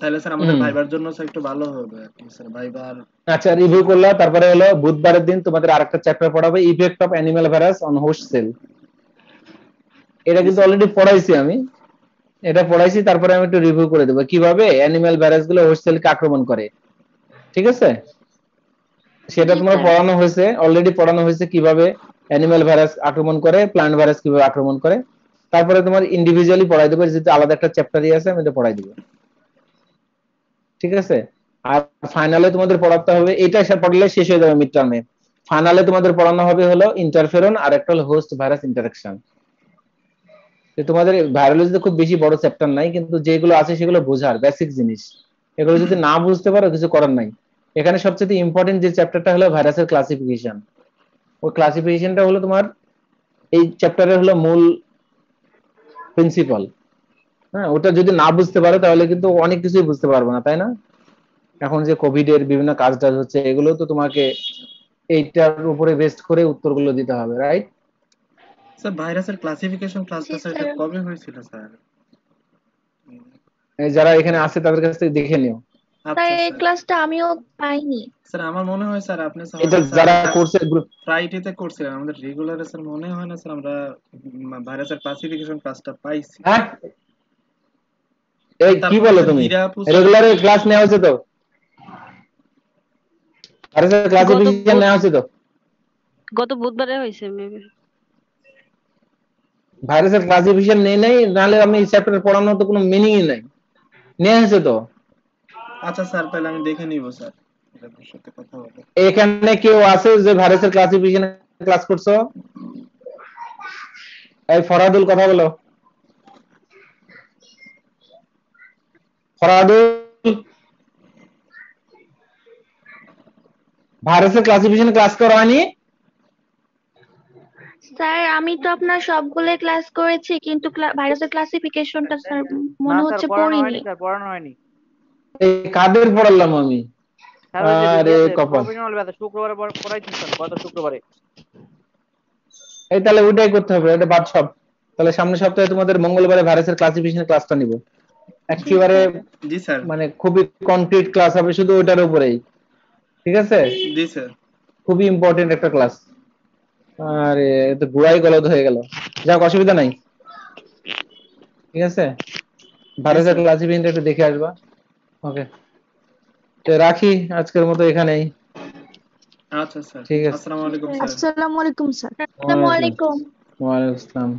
[SPEAKER 2] তাহলে স্যার আমাদের ভাইবার জন্য স্যার একটু ভালো হবে আর কি স্যার, ভাইবার।
[SPEAKER 1] আচ্ছা, রিভিউ করলা, তারপরে হলো বুধবারের দিন তোমাদের আরেকটা চ্যাপ্টার পড়াবে, effect of animal virus on host cell. এটা কিন্তু অলরেডি পড়াইছি আমি, এটা পড়াইছি, তারপরে আমি একটু রিভিউ করে দেবো কিভাবে অ্যানিমাল ভাইরাস গুলো হোস্ট সেলকে আক্রমণ করে, ঠিক আছে। সেটা
[SPEAKER 4] জি
[SPEAKER 1] তোমার
[SPEAKER 4] স্যার।
[SPEAKER 1] পড়ানো হয়েছে, অলরেডি পড়ানো হয়েছে কিভাবে অ্যানিমাল ভাইরাস আক্রমণ করে, প্লান্ট ভাইরাস কিভাবে আক্রমণ করে। তারপরে তোমার ইন্ডিভিজুয়ালি পড়াই দেবো, যেহেতু আলাদা একটা চ্যাপ্টারই আছে আমি এটা পড়াই দিব, ঠিক আছে। আর ফাইনালে তোমাদের পড়াতে হবে, এটা পড়লে শেষ হয়ে যাবে মিড টার্মে। ফাইনালে তোমাদের পড়ানো হবে হলো ইন্টারফেরন, আর একটা হলো হোস্ট ভাইরাস ইন্টারাকশন। তোমাদের ভাইরোলজিতে খুব বেশি বড় চ্যাপ্টার নাই, কিন্তু যেগুলো আছে সেগুলো বোঝার বেসিক জিনিস। এগুলো যদি না বুঝতে পারো কিছু করার নাই। এখানে সবচেয়ে ইম্পর্টেন্ট যে চ্যাপ্টারটা হলো ভাইরাসের ক্লাসিফিকেশন। ওই ক্লাসিফিকেশনটা হলো তোমার এই চ্যাপ্টারের হলো মূল প্রিন্সিপাল। হ্যাঁ, ওটা যদি না বুঝতে পারো তাহলে কিন্তু অনেক কিছুই বুঝতে পারবে না, তাই না? এখন যে কোভিড এর বিভিন্ন কাজ টাজ হচ্ছে, এগুলো তো তোমাকে এইটার উপরে বেস্ট করে উত্তরগুলো দিতে হবে, রাইট?
[SPEAKER 2] স্যার ভাইরাসের ক্লাসিফিকেশন ক্লাসটা
[SPEAKER 4] জি
[SPEAKER 2] স্যার
[SPEAKER 4] স্যার।
[SPEAKER 2] কবে হয়েছিল স্যার?
[SPEAKER 1] যারা এখানে আছে তাদের কাছ থেকে দেখে নিও।
[SPEAKER 4] স্যার
[SPEAKER 2] আচ্ছা
[SPEAKER 4] এই
[SPEAKER 2] স্যার।
[SPEAKER 4] ক্লাসটা আমিও পাইনি।
[SPEAKER 2] স্যার আমার মনে হয় স্যার আপনি
[SPEAKER 1] এটা
[SPEAKER 2] হয়তো স্যার
[SPEAKER 1] যারা কোর্সের গ্রুপ,
[SPEAKER 2] ফ্রাইডেতে করছিলেন, আমাদের রেগুলারে স্যার মনে হয় না স্যার আমরা ভাইরাসের ক্লাসিফিকেশন ক্লাসটা পাইছি।
[SPEAKER 1] হ্যাঁ, এই কি
[SPEAKER 2] তারপরে
[SPEAKER 1] বলো
[SPEAKER 2] স্যার
[SPEAKER 1] তুমি?
[SPEAKER 2] হীরা আপু স্যার
[SPEAKER 1] রেগুলারে ক্লাস নেওয়া হচ্ছে তো, আরে স্যার
[SPEAKER 5] গত
[SPEAKER 1] ক্লাসিফিকেশন নেওয়া হচ্ছে তো।
[SPEAKER 5] গত বুধবারে হয়েছে মেবি।
[SPEAKER 1] ভাইরাসের ক্লাসিফিকেশন নেই নাই, নাহলে আমি এই চ্যাপ্টার পড়ানোর তো কোনো মিনিংই নাই। নিয়ে আসছে তো।
[SPEAKER 2] আচ্ছা স্যার, তাহলে আমি দেখে নিব স্যার, আপনার সাথে কথা বলে।
[SPEAKER 1] এখানে কেউ আছে যে ভাইরাসের ক্লাসিফিকেশন ক্লাস করছো? এই ফরাদুল কথা বলো। ফরাদুল, ভাইরাসের ক্লাসিফিকেশন ক্লাস করা হয়নি?
[SPEAKER 4] স্যার আমি তো আপনার সবগুলো ক্লাস করেছি, কিন্তু ভাইরাসের ক্লাসিফিকেশনটা স্যার
[SPEAKER 6] না
[SPEAKER 4] মনে
[SPEAKER 6] স্যার,
[SPEAKER 4] হচ্ছে
[SPEAKER 6] পড়ানো হয়নি
[SPEAKER 4] পড়িনি।
[SPEAKER 6] স্যার, পড়ানো হয়নি
[SPEAKER 1] এই কাদের পড়ালাম আমি?
[SPEAKER 6] স্যার। ওই যে
[SPEAKER 1] আরে কপাল।
[SPEAKER 6] প্রফেশনাল ব্যাচে শুক্রবারে পড়াইছেন স্যার, গত শুক্রবারে।
[SPEAKER 1] এই তাহলে ওইটাই করতে হবে, এটা বাদ সব। তাহলে সামনের সপ্তাহে তোমাদের মঙ্গলবারে ভাইরাসের ক্লাসিফিকেশন ক্লাসটা নিব।
[SPEAKER 4] জি
[SPEAKER 1] একেবারে
[SPEAKER 4] স্যার।
[SPEAKER 2] জি স্যার।
[SPEAKER 1] মানে খুবই কনক্রিট ক্লাস হবে শুধু ওইটার উপরেই, ঠিক আছে?
[SPEAKER 2] জি স্যার।
[SPEAKER 1] খুবই ইম্পর্টেন্ট একটা ক্লাস। আরে এ তো গুড়াই গলদ হয়ে গেল। যাক, অসুবিধা নাই, ঠিক আছে? ভাইরাসের
[SPEAKER 2] স্যার।
[SPEAKER 1] ক্লাসিফিকেশনটা একটু দেখে আসবা। ওকে, তো রাখি আজকের মতো এখানেই।
[SPEAKER 2] আচ্ছা স্যার,
[SPEAKER 1] ঠিক আছে।
[SPEAKER 2] আসসালামু আলাইকুম
[SPEAKER 4] স্যার।
[SPEAKER 2] স্যার।
[SPEAKER 3] আসসালামু আলাইকুম স্যার।
[SPEAKER 4] আসসালামু আলাইকুম।
[SPEAKER 1] ওয়ালাইকুম আসসালাম।